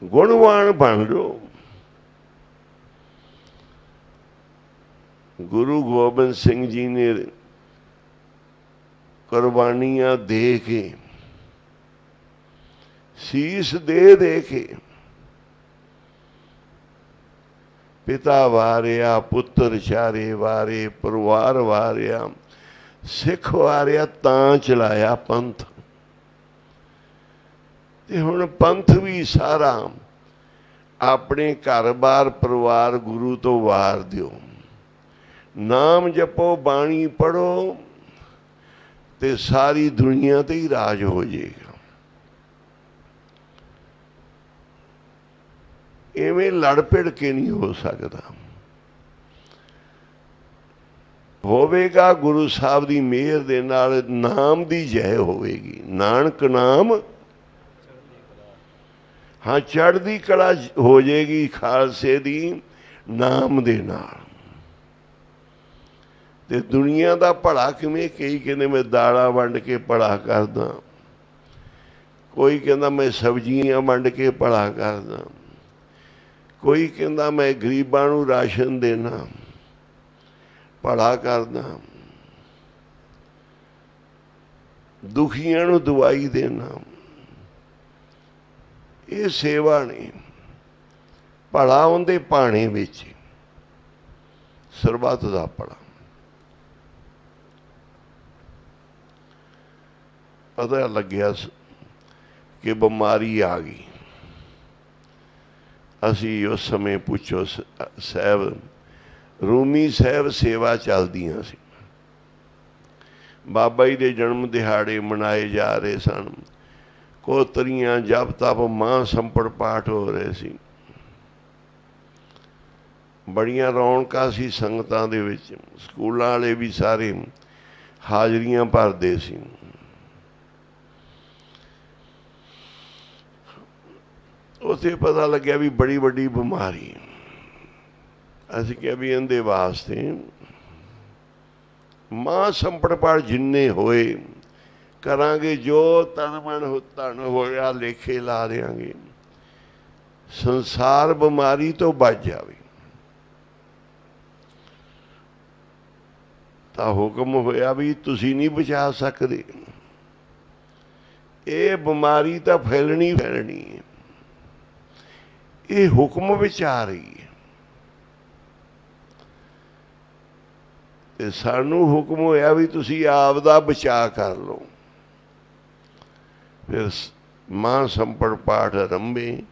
ਗੁਣਵਾਨ ਬਣ ਜਾਓ। ਗੁਰੂ ਗੋਬਿੰਦ ਸਿੰਘ ਜੀ ਨੇ ਕੁਰਬਾਨੀਆਂ ਦੇ ਕੇ, ਸੀਸ ਦੇ ਕੇ, ਪਿਤਾ ਵਾਰਿਆ, ਪੁੱਤਰ ਚਾਰੇ ਵਾਰੇ, ਪਰਿਵਾਰ ਵਾਰਿਆ, ਸਿੱਖ ਵਾਰਿਆ, ਤਾਂ ਚਲਾਇਆ ਪੰਥ। ਤੇ ਹੁਣ ਪੰਥ ਵੀ ਸਾਰਾ ਆਪਣੇ ਘਰ-ਬਾਰ ਪਰਿਵਾਰ ਗੁਰੂ ਤੋਂ ਵਾਰ ਦਿਓ। ਨਾਮ ਜਪੋ, ਬਾਣੀ ਪੜ੍ਹੋ, ਤੇ ਸਾਰੀ ਦੁਨੀਆ ਤੇ ਹੀ ਰਾਜ ਹੋ ਜਾਏਗਾ। ਇਵੇਂ ਲੜ ਭਿੜ ਕੇ ਨਹੀਂ ਹੋ ਸਕਦਾ। ਹੋਵੇਗਾ ਗੁਰੂ ਸਾਹਿਬ ਦੀ ਮਿਹਰ ਦੇ ਨਾਲ, ਨਾਮ ਦੀ ਜੈ ਹੋਵੇਗੀ। ਨਾਨਕ ਨਾਮ, ਹਾਂ, ਚੜ੍ਹਦੀ ਕਲਾ ਹੋ ਜਾਏਗੀ ਖਾਲਸੇ ਦੀ ਨਾਮ ਦੇ ਨਾਲ। ਤੇ ਦੁਨੀਆ ਦਾ ਭਲਾ ਕਿਵੇਂ? ਕਈ ਕਹਿੰਦੇ ਮੈਂ ਦਾਲਾਂ ਵੰਡ ਕੇ ਭਲਾ ਕਰਦਾ, ਕੋਈ ਕਹਿੰਦਾ ਮੈਂ ਸਬਜ਼ੀਆਂ ਵੰਡ ਕੇ ਭਲਾ ਕਰਦਾ, ਕੋਈ ਕਹਿੰਦਾ ਮੈਂ ਗਰੀਬਾਂ ਨੂੰ ਰਾਸ਼ਨ ਦੇਣਾ, ਭਲਾ ਕਰਦਾ, ਦੁਖੀਆਂ ਨੂੰ ਦਵਾਈ ਦੇਣਾ। ਇਹ ਸੇਵਾ ਨਹੀਂ। ਭਲਾ ਉਹਦੇ ਭਾਣੇ ਵਿੱਚ, ਸਰਬੱਤ ਦਾ ਭਲਾ। ਪਤਾ ਲੱਗਿਆ ਕਿ ਬਿਮਾਰੀ ਆ ਗਈ। ਅਸੀਂ ਉਸ ਸਮੇਂ ਪੁੱਛੋ ਸਾਹਿਬ, ਰੂਮੀ ਸਾਹਿਬ ਸੇਵਾ ਚੱਲਦੀਆਂ ਸੀ। ਬਾਬਾ ਜੀ ਦੇ ਜਨਮ ਦਿਹਾੜੇ ਮਨਾਏ ਜਾ ਰਹੇ ਸਨ। ਕੋਤਰੀਆਂ, ਜਪ ਤਪ, ਮਾਂ ਸੰਪੜ ਪਾਠ ਹੋ ਰਹੇ ਸੀ। ਬੜੀਆਂ ਰੌਣਕਾਂ ਸੀ ਸੰਗਤਾਂ ਦੇ ਵਿੱਚ। ਸਕੂਲਾਂ ਵਾਲੇ ਵੀ ਸਾਰੇ ਹਾਜ਼ਰੀਆਂ ਭਰਦੇ ਸੀ। ਉੱਥੇ ਪਤਾ ਲੱਗਿਆ ਵੀ ਬੜੀ ਵੱਡੀ ਬਿਮਾਰੀ। ਅਸੀਂ ਕਿਹਾ ਵੀ ਇਹਦੇ ਵਾਸਤੇ ਮਾਂ ਸੰਪੜ ਪਾਠ ਜਿੰਨੇ ਹੋਏ ਕਰਾਂਗੇ, ਜੋ ਤਨ ਮਨ ਧਨ ਹੋਇਆ ਲੇਖੇ ਲਾ ਦਿਆਂਗੇ, ਸੰਸਾਰ ਬਿਮਾਰੀ ਤੋਂ ਬਚ ਜਾਵੇ। ਤਾਂ ਹੁਕਮ ਹੋਇਆ ਵੀ ਤੁਸੀਂ ਨਹੀਂ ਬਚਾ ਸਕਦੇ, ਇਹ ਬਿਮਾਰੀ ਤਾਂ ਫੈਲਣੀ ਫੈਲਣੀ ਹੈ। ਇਹ ਹੁਕਮ ਵਿੱਚ ਆ ਰਹੀ ਹੈ। ਤੇ ਸਾਨੂੰ ਹੁਕਮ ਹੋਇਆ ਵੀ ਤੁਸੀਂ ਆਪ ਦਾ ਬਚਾਅ ਕਰ ਲਓ। ਫਿਰ ਮਾਂ ਸੰਪੜ ਪਾਠ ਆਰੰਭੇ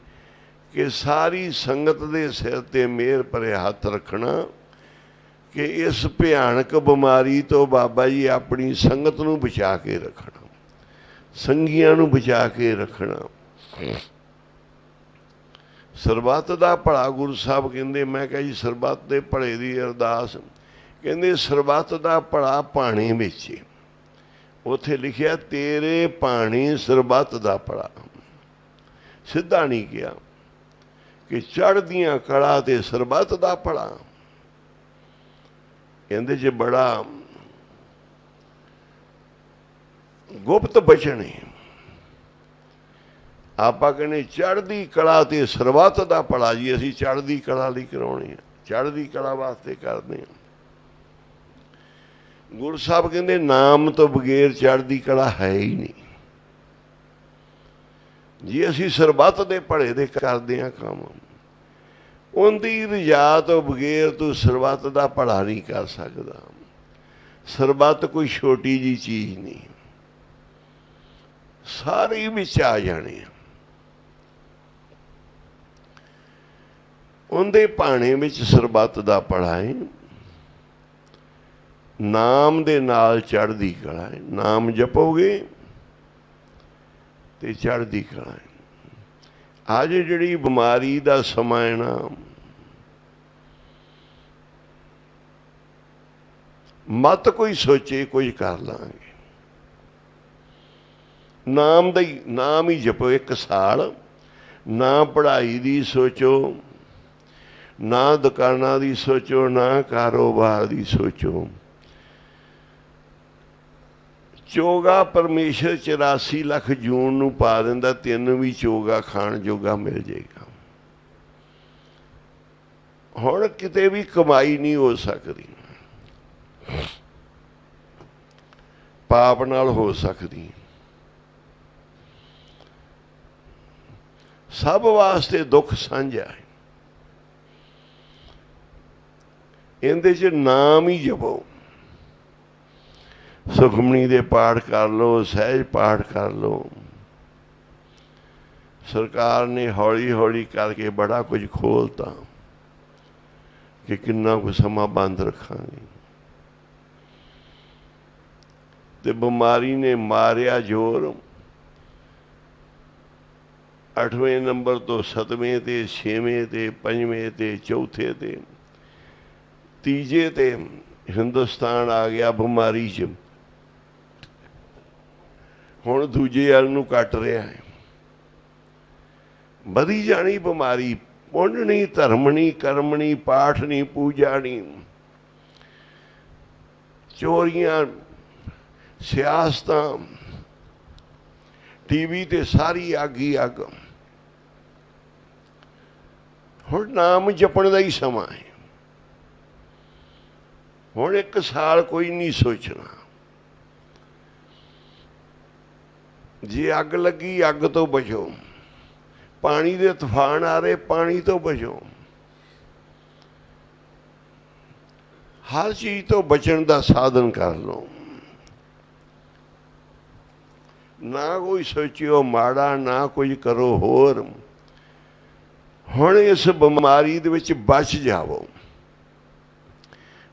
ਕਿ ਸਾਰੀ ਸੰਗਤ ਦੇ ਸਿਰ ਤੇ ਮਿਹਰ ਭਰੇ ਹੱਥ ਰੱਖਣਾ ਕਿ ਇਸ ਭਿਆਨਕ ਬਿਮਾਰੀ ਤੋਂ ਬਾਬਾ ਜੀ ਆਪਣੀ ਸੰਗਤ ਨੂੰ ਬਚਾ ਕੇ ਰੱਖਣਾ, ਸੰਗੀਆਂ ਨੂੰ ਬਚਾ ਕੇ ਰੱਖਣਾ। ਸਰਬੱਤ ਦਾ ਭਲਾ ਗੁਰੂ ਸਾਹਿਬ ਕਹਿੰਦੇ। ਮੈਂ ਕਿਹਾ ਜੀ ਸਰਬੱਤ ਦੇ ਭਲੇ ਦੀ ਅਰਦਾਸ ਕਹਿੰਦੇ ਸਰਬੱਤ ਦਾ ਭਲਾ ਪਾਣੀ ਵਿੱਚ ਹੈ। ਉੱਥੇ ਲਿਖਿਆ ਤੇਰੇ ਪਾਣੀ ਸਰਬੱਤ ਦਾ ਭਲਾ। ਸਿੱਧਾ ਨਹੀਂ ਕਿਹਾ ਕਿ ਚੜ੍ਹਦੀਆਂ ਕਲਾ ਤੇ ਸਰਬੱਤ ਦਾ ਭਲਾ। ਇਹਦੇ 'ਚ ਬੜਾ ਗੁਪਤ ਬਚਨ ਹੈ। ਆਪਾਂ ਕਹਿੰਦੇ ਚੜ੍ਹਦੀ ਕਲਾ ਤੇ ਸਰਬੱਤ ਦਾ ਭਲਾ ਜੀ। ਅਸੀਂ ਚੜ੍ਹਦੀ ਕਲਾ ਲਈ ਕਰਾਉਣੀ ਆ, ਚੜ੍ਹਦੀ ਕਲਾ ਵਾਸਤੇ ਕਰਦੇ ਹਾਂ। ਗੁਰੂ ਸਾਹਿਬ ਕਹਿੰਦੇ ਨਾਮ ਤੋਂ ਬਗੈਰ ਚੜ੍ਹਦੀ ਕਲਾ ਹੈ ਹੀ ਨਹੀਂ। ਜੀ ਅਸੀਂ ਸਰਬੱਤ ਦੇ ਭਲੇ ਦੇ ਕਰਦੇ ਹਾਂ ਕੰਮ, ਉਹਦੀ ਰਜਾ ਤੋਂ ਬਗੈਰ ਤੂੰ ਸਰਬੱਤ ਦਾ ਭਲਾ ਨਹੀਂ ਕਰ ਸਕਦਾ। ਸਰਬੱਤ ਕੋਈ ਛੋਟੀ ਜੀ ਚੀਜ਼ ਨਹੀਂ, ਸਾਰੇ ਵਿੱਚ ਆ ਜਾਣੇ ਆ। ਉਹਦੇ ਭਾਣੇ ਵਿੱਚ ਸਰਬੱਤ ਦਾ ਭਲਾ ਹੈ। ਨਾਮ ਦੇ ਨਾਲ ਚੜ੍ਹਦੀ ਕਲਾ ਹੈ। ਨਾਮ ਜਪੋਗੇ ਤੇ ਚੜ੍ਹਦੀ ਕਲਾ ਹੈ। ਅੱਜ ਜਿਹੜੀ ਬਿਮਾਰੀ ਦਾ ਸਮਾਂ ਹੈ ਨਾ, ਮਤ ਕੋਈ ਸੋਚੇ ਕੁਝ ਕਰ ਲਾਂਗੇ। ਨਾਮ ਦਾ ਹੀ ਨਾਮ ਹੀ ਜਪੋ। ਇੱਕ ਸਾਲ ਨਾ ਪੜ੍ਹਾਈ ਦੀ ਸੋਚੋ, ਨਾ ਦੁਕਾਨਾਂ ਦੀ ਸੋਚੋ, ਨਾ ਕਾਰੋਬਾਰ ਦੀ ਸੋਚੋ। ਚੋਗਾ ਪਰਮੇਸ਼ਰ 84 ਲੱਖ ਜੂਨ ਨੂੰ ਪਾ ਦਿੰਦਾ, ਤੈਨੂੰ ਵੀ ਚੋਗਾ ਖਾਣ ਜੋਗਾ ਮਿਲ ਜਾਏਗਾ। ਹੁਣ ਕਿਤੇ ਵੀ ਕਮਾਈ ਨਹੀਂ ਹੋ ਸਕਦੀ, ਪਾਪ ਨਾਲ ਹੋ ਸਕਦੀ। ਸਭ ਵਾਸਤੇ ਦੁੱਖ ਸਾਂਝਾ ਹੈ। ਇਹਦੇ 'ਚ ਨਾਮ ਹੀ ਜਪੋ। ਸੁਖਮਨੀ ਦੇ ਪਾਠ ਕਰ ਲਓ, ਸਹਿਜ ਪਾਠ ਕਰ ਲਓ। ਸਰਕਾਰ ਨੇ ਹੌਲੀ ਹੌਲੀ ਕਰਕੇ ਬੜਾ ਕੁਝ ਖੋਲ੍ਹਤਾ ਕਿ ਕਿੰਨਾ ਕੁ ਸਮਾਂ ਬੰਦ ਰੱਖਾਂਗੇ। ਤੇ ਬਿਮਾਰੀ ਨੇ ਮਾਰਿਆ ਜ਼ੋਰ। 8ਵੇਂ ਨੰਬਰ ਤੋਂ 7ਵੇਂ ਤੇ 6ਵੇਂ ਤੇ 5ਵੇਂ ਤੇ 4ਥੇ ਤੇ 3ਜੇ ਤੇ ਹਿੰਦੁਸਤਾਨ ਆ ਗਿਆ ਬਿਮਾਰੀ 'ਚ। ਹੁਣ ਦੂਜੇ ਵੱਲ ਨੂੰ ਕੱਟ ਰਿਹਾ ਹੈ। ਵਧੀ ਜਾਣੀ ਬਿਮਾਰੀ। ਪੁੰਨ ਨਹੀਂ, ਧਰਮ ਨਹੀਂ, ਕਰਮ ਨਹੀਂ, ਪਾਠ ਨਹੀਂ, ਪੂਜਾ ਨਹੀਂ, ਚੋਰੀਆਂ, ਸਿਆਸਤਾਂ, ਟੀਵੀ ਤੇ ਸਾਰੀ ਅੱਗ ਹੀ ਅੱਗ। ਹੁਣ ਨਾਮ ਜਪਣ ਦਾ ਹੀ ਸਮਾਂ ਹੈ। ਹੁਣ ਇੱਕ ਸਾਲ ਕੋਈ ਨਹੀਂ ਸੋਚਣਾ। ਜੇ ਅੱਗ ਲੱਗੀ, ਅੱਗ ਤੋਂ ਬਚੋ। ਪਾਣੀ ਦੇ ਤੂਫਾਨ ਆ ਰਹੇ, ਪਾਣੀ ਤੋਂ ਬਚੋ। ਹਰ ਚੀਜ਼ ਤੋਂ ਬਚਣ ਦਾ ਸਾਧਨ ਕਰ ਲਓ। ਨਾ ਕੋਈ ਸੋਚਿਓ ਮਾੜਾ, ਨਾ ਕੁਝ ਕਰੋ ਹੋਰ। ਹੁਣ ਇਸ ਬਿਮਾਰੀ ਦੇ ਵਿੱਚ ਬਚ ਜਾਵੋ।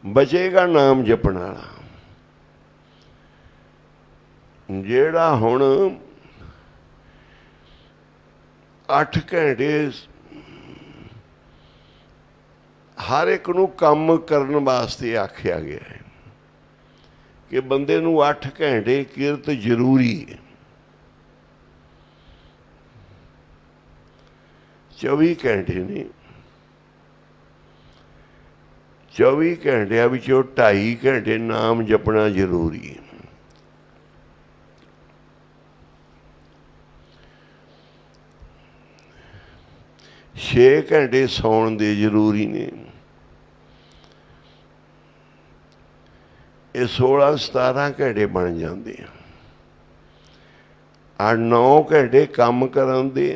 ਬਚੇਗਾ ਨਾਮ ਜਪਣ ਵਾਲਾ। ਜਿਹੜਾ ਹੁਣ 8 ਘੰਟੇ ਹਰ ਇੱਕ ਨੂੰ ਕੰਮ ਕਰਨ ਵਾਸਤੇ ਆਖਿਆ ਗਿਆ ਹੈ ਕਿ ਬੰਦੇ ਨੂੰ 8 ਘੰਟੇ ਕਿਰਤ ਜ਼ਰੂਰੀ ਹੈ। 24 ਘੰਟੇ ਨੇ। 24 ਘੰਟਿਆਂ ਵਿੱਚੋਂ 2.5 ਘੰਟੇ ਨਾਮ ਜਪਣਾ ਜ਼ਰੂਰੀ ਹੈ। 6 ਘੰਟੇ ਸੌਣ ਦੇ ਜ਼ਰੂਰੀ ਨੇ। ਇਹ 16-17 ਘੰਟੇ ਬਣ ਜਾਂਦੇ ਆ। 8-9 ਘੰਟੇ ਕੰਮ ਕਰਨ ਦੇ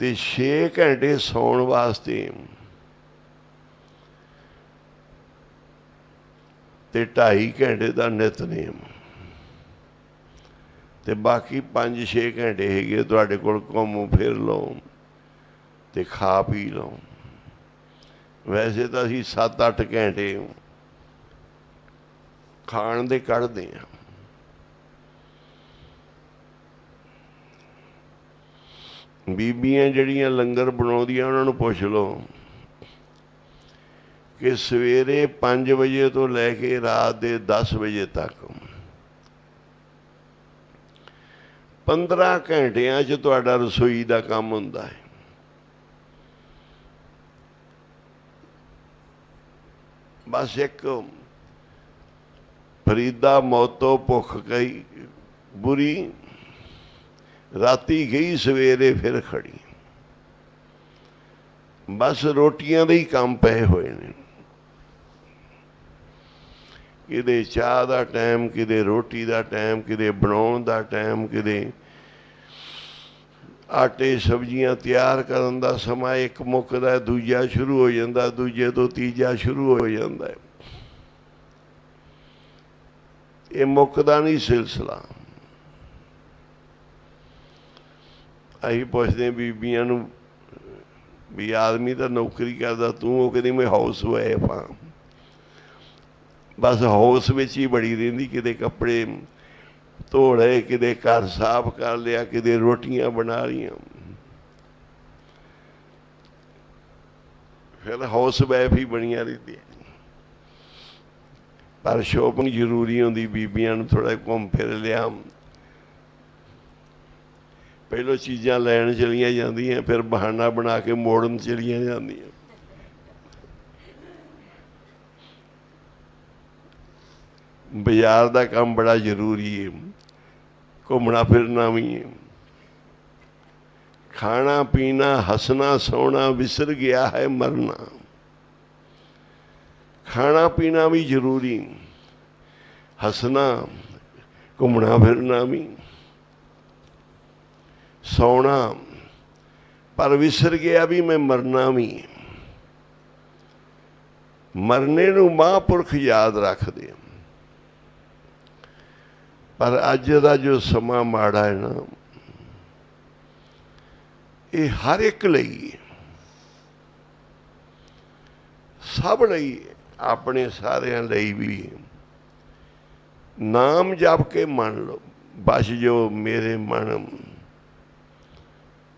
ਤੇ 6 ਘੰਟੇ ਸੌਣ ਵਾਸਤੇ ਤੇ 2.5 ਘੰਟੇ ਦਾ ਨਿਤਨੇਮ। ਤੇ ਬਾਕੀ 5-6 ਘੰਟੇ ਹੈਗੇ ਤੁਹਾਡੇ ਕੋਲ, ਘੁੰਮ ਫਿਰ ਲਓ ਤੇ ਖਾ ਪੀ ਲਓ। ਵੈਸੇ ਤਾਂ ਅਸੀਂ 7-8 ਘੰਟੇ ਖਾਣ ਦੇ ਕੱਢਦੇ ਹਾਂ। ਬੀਬੀਆਂ ਜਿਹੜੀਆਂ ਲੰਗਰ ਬਣਾਉਂਦੀਆਂ ਉਹਨਾਂ ਨੂੰ ਪੁੱਛ ਲਓ कि सवेरे 5 वजे तो लैके रात के 10 वजे तक 15 घंटिया च तुहाडा रसोई का काम हुंदा है। बस एक फरीदा मौतों भुख गई बुरी, राती गई सवेरे फिर खड़ी। बस रोटियां दे ही काम पे हुए ने, किते चाह का टाइम, किते रोटी का टाइम, किते बनाउण दा टाइम, किते आटे सब्जियां तैयार करन दा समा। एक मुकदा दूजा शुरू हो जाता, दूजे तो तीजा शुरू हो जाता है। ये मुकदा नहीं सिलसिला। असीं पुछदे बीबियां नूं भी आदमी तो नौकरी करता, तू वो कहती मैं हाउस वाइफ हाँ। बस हाउस में ही बड़ी रही, किते कपड़े धो रहे, किते घर साफ कर लिया, किते रोटियां बना लिया, फिर हाउस वाइफ ही बनिया रहती। पर शोपिंग जरूरी होंगी, बीबियां नूं थोड़ा घूम फिर लिया, पहलों चीज़ां लैन चलिया जांदियां, फिर बहाना बना के मोड़न चलिया जांदियां। बाजार का काम बड़ा जरूरी है, घूमना फिरना भी है। खाना पीना हंसना सोना विसर गया है मरना। खाना पीना भी जरूरी, हंसना घूमना फिरना भी, सौना, पर विसर गया भी मैं मरना भी। मरने नूं महापुरख याद रखते, पर अज का जो समा माड़ा है ना, ये हर एक लई, सब लई, अपने सारिਆਂ ਲਈ भी। नाम जप के मन लो, बस जो मेरे मन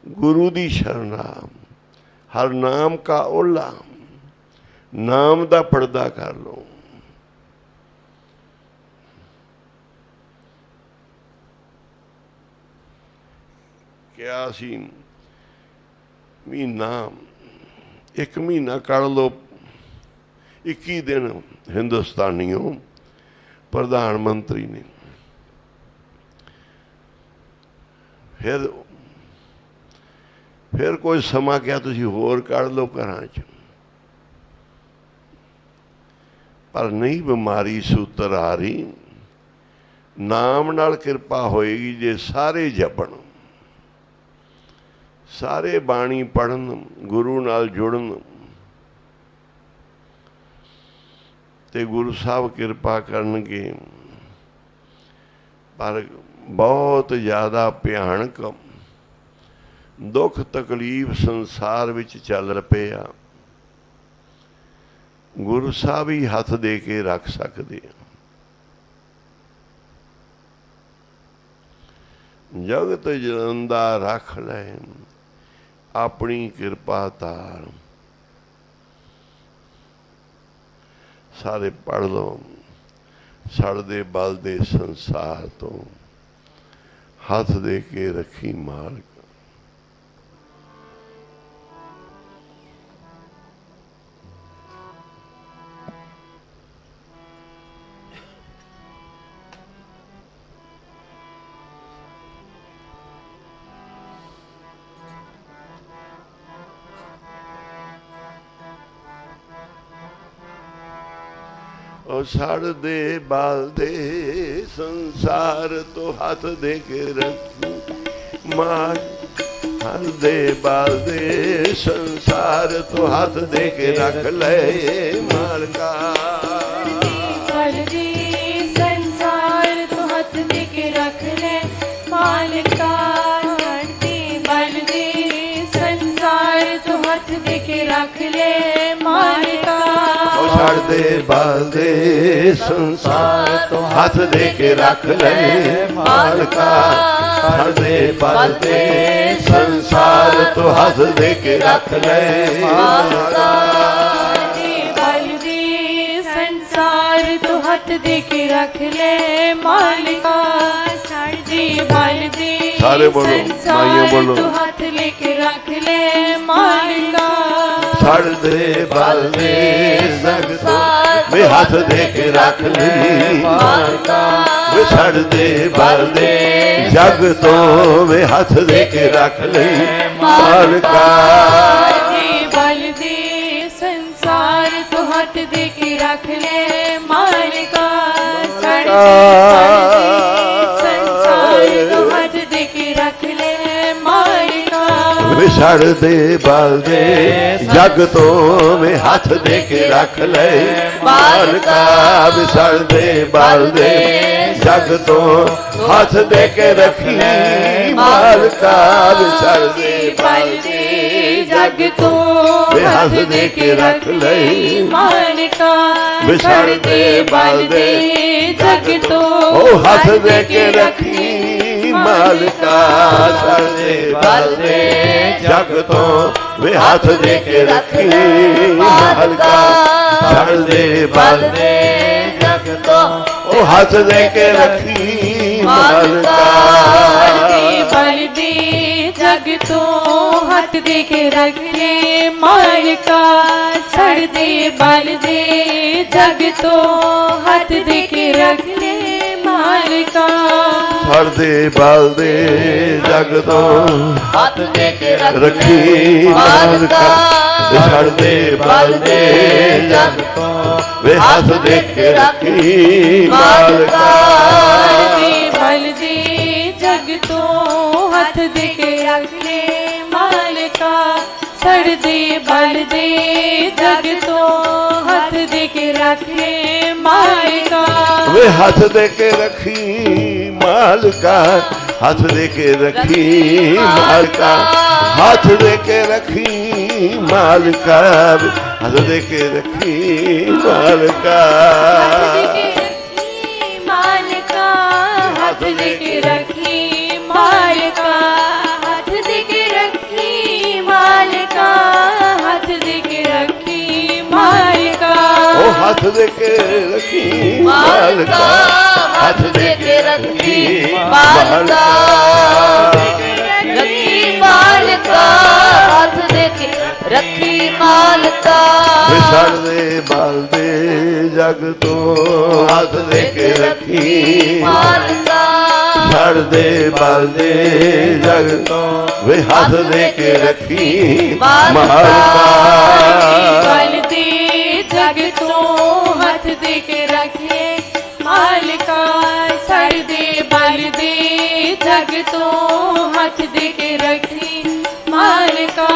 गुरु दी शरणा। हर नाम का ओला, नाम दा पर्दा कर लो। क्या सी महीना, एक महीना कढ़ लो, 21 दिन हिंदुस्तानियों प्रधानमंत्री ने, फिर कोई समा क्या तुसी होर कढ़ लो घरां च, पर नहीं बीमारी सूत्र आ रही। नाम नाल किरपा होएगी जे सारे जपण, सारे बाणी पढ़न, गुरु नाल जुड़न, ते गुरु साहब किरपा करनगे। पर बहुत ज़्यादा भयानक दुख तकलीफ संसार विच चल पिया। गुरु साहब ही हथ दे के रख सकते। जगत जलंदा रख ले अपनी किरपा तार। सारे पढ़ लो, सड़दे बलदे संसार तो हाथ दे के रखी मार्ग। सड़ दे बाल दे संसार तो हाथ दे के रखी मार। हर दे बाल दे संसार तो हाथ दे के रख ले मार का। हर दे संसार तो हाथ दे के रख ले माल का। हर दे बाल दे संसार तो हाथ दे के रख ले माल का। छड़ दे बाल दे संसार तो हाथ दे के रख ले माल का। छड़ दे बाल दे संसार तो हाथ दे के रख ले माल का। ਹੱਥ ਦੇ ਕੇ ਰੱਖ ਲੈ ਮਾਲਕਾ ਛੜ ਦੇ ਬਲ ਦੇ ਸਾਰੇ ਬੋਲੋ, ਸੰਸਾਰ ਮਾਈਆਂ ਬੋਲੋ। ਤੂੰ ਹੱਥ ਲੈ ਕੇ ਰੱਖ ਲੈ ਮਾਲਕਾ ਛੜ ਦੇ ਬਲ ਦੇ ਸੰਸਾਰ ਵੇ ਹੱਥ ਦੇ ਕੇ ਰੱਖ ਲਈ ਮਾਲਕਾ ਵੇ ਛੜ ਦੇ ਬਲ ਦੇ ਜਗ ਤੋਂ ਵੇ ਹੱਥ ਦੇ ਕੇ ਰੱਖ ਲਈ ਮਾਲਕਾ ਦੇ ਬਲ ਦੇ ਸੰਸਾਰ ਤੂੰ ਹੱਥ ਦੇ ਕੇ ਰੱਖ ਲੈ ਮਾਲਕਾ ਛੜ ਦੇ ਬਲ ਦੇ ਸੰਸਾਰ ਤੂੰ ਹੱਥ ਦੇ ਕੇ ਰੱਖ ਲੈ ਮਾਲਕਾ ਵਿਛੜ ਦੇ ਬਲ ਦੇ ਜਗ ਤੋਂ ਵੇ ਹੱਥ ਦੇ ਕੇ ਰੱਖ ਲੈ ਮਾਲਕਾ ਵਿਛੜ ਦੇ ਬਲ ਦੇ ਜਗ ਤੋਂ ਹੱਥ ਦੇ ਕੇ ਰੱਖੀ ਮਾਲਕਾ ਵਿਛੜ ਦੇ ਬਲ ਦੇ ਜਗ ਤੋਂ ਵੇ ਹੱਥ ਦੇ ਕੇ ਰੱਖ ਲਈ ਮਾਲਕਾ ਵਿਛੜ ਦੇ ਬਲ ਦੇ ਜਗ ਤੋਂ ਉਹ ਹੱਥ ਦੇ ਕੇ ਰੱਖੀ ਮਾਲਕਾ ਛੜ ਦੇ ਬਲ ਦੇ ਜਗ ਤੋਂ ਵੇ ਹੱਥ ਦੇ ਕੇ ਰੱਖੀ ਮਾਲਕਾ ਛੜ ਦੇ ਬਲ ਦੇ ਜਗ ਤੋਂ ਉਹ ਹੱਥ ਦੇ ਕੇ ਰੱਖੀ ਮਾਲਕਾ ਬਲ ਦੇ ਜਗ ਤੋਂ ਹੱਥ ਦੇ ਕੇ ਰੱਖ ਲੈ ਮਾਲਕਾ ਛੜ ਦੇ ਬਲ ਦੇ ਜਗ ਤੋਂ ਹੱਥ ਦੇ ਕੇ ਰੱਖ ਲੈ ਮਾਲਕਾ ਛੜ ਦੇ ਬਲ ਦੇ ਜਗ ਤੋਂ ਹੱਥ ਦੇ ਕੇ ਰੱਖੀ ਮਾਲਕਾ ਛੜ ਦੇ ਬਲ ਦੇ ਜਗ ਤੋਂ ਵੇ ਹੱਥ ਦੇ ਕੇ ਰੱਖੀ ਮਾਲਕਾ ਦੇ ਬਲ ਦੇ ਜਗ ਤੋਂ ਹੱਥ ਦੇ ਕੇ ਰੱਖ ਲੈ ਮਾਲਕਾ ਛੜ ਦੇ ਬਲ ਦੇ ਜਗ ਤੋਂ ਹੱਥ ਦੇ ਕੇ ਰੱਖ ਲੈ ਮਾਲਕਾ ਵੇ ਹੱਥ ਦੇ ਕੇ ਰੱਖੀ ਮਾਲਕਾ ਹੱਥ ਦੇ ਕੇ ਰੱਖੀ ਮਾਲਕਾ ਹੱਥ ਦੇ ਕੇ ਰੱਖੀ ਮਾਲਕਾ ਹੱਥ ਦੇ ਕੇ ਰੱਖੀ ਮਾਲਕਾ ਮਾਲਕਾ ਹੱਥ ਦੇ ਕੇ ਰੱਖੀ ਮਾਲਕਾ ਹੱਥ ਦੇ ਕੇ ਰੱਖੀ ਮਾਲਕਾ ਹੱਥ ਦੇ ਕੇ ਰੱਖੀ ਮਾਲਕਾ ਉਹ ਹੱਥ ਦੇ ਕੇ ਰੱਖੀ ਮਾਲਕਾ ਹੱਥ ਦੇ ਕੇ ਰੱਖੀ ਮਾਲਕਾ ਰੱਖੀ ਮਾਲਕਾ ਹੱਥ ਦੇ ਕੇ ਰੱਖੀ ਮਾਲਕਾ ਵਿਛੜ ਦੇ ਬਲ ਦੇ ਜਗ ਤੋਂ ਹੱਥ ਦੇ ਕੇ ਰੱਖੀ ਮਾਲਕਾ ਛੜ ਦੇ ਬਲ ਦੇ ਜਗ ਤੋਂ ਵੇ ਹੱਥ ਦੇ ਕੇ ਰੱਖੀ ਮਾਲਕਾ ਬਲ ਦੇ ਜਗ ਤੋਂ ਹੱਥ ਦੇ ਕੇ ਰੱਖੇ ਮਾਲਕਾ ਛੜ ਦੇ ਬਲ ਦੇ ਜਗ ਤੋਂ ਹੱਥ ਦੇ ਕੇ ਰੱਖੀ ਮਾਲਕਾ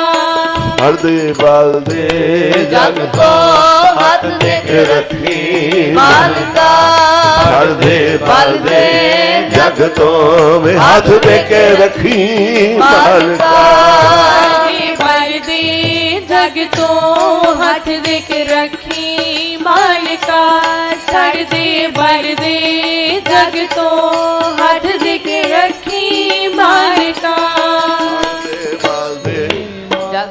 ਛੜ ਦੇ ਬਲ ਦੇ ਜਗ ਤੋਂ ਹੱਥ ਦੇ ਕੇ ਰੱਖੀ ਮਾਲਕਾ ਛੜ ਦੇ ਬਲ ਦੇ ਜਗ ਤੋਂ ਵੇ ਹੱਥ ਦੇ ਕੇ ਰੱਖੀ ਮਾਲਕਾ ਦੇ ਬਲ ਦੇ ਜਗ ਤੋਂ ਹੱਥ ਦੇ ਕੇ ਰੱਖੀ ਮਾਲਕਾ ਛੜ ਦੇ ਬਲ ਦੇ ਜਗ ਤੋਂ ਹੱਥ ਦੇ ਕੇ ਰੱਖੀ ਮਾਲਕਾ ਦੇ ਬਲ ਦੇ ਜਗ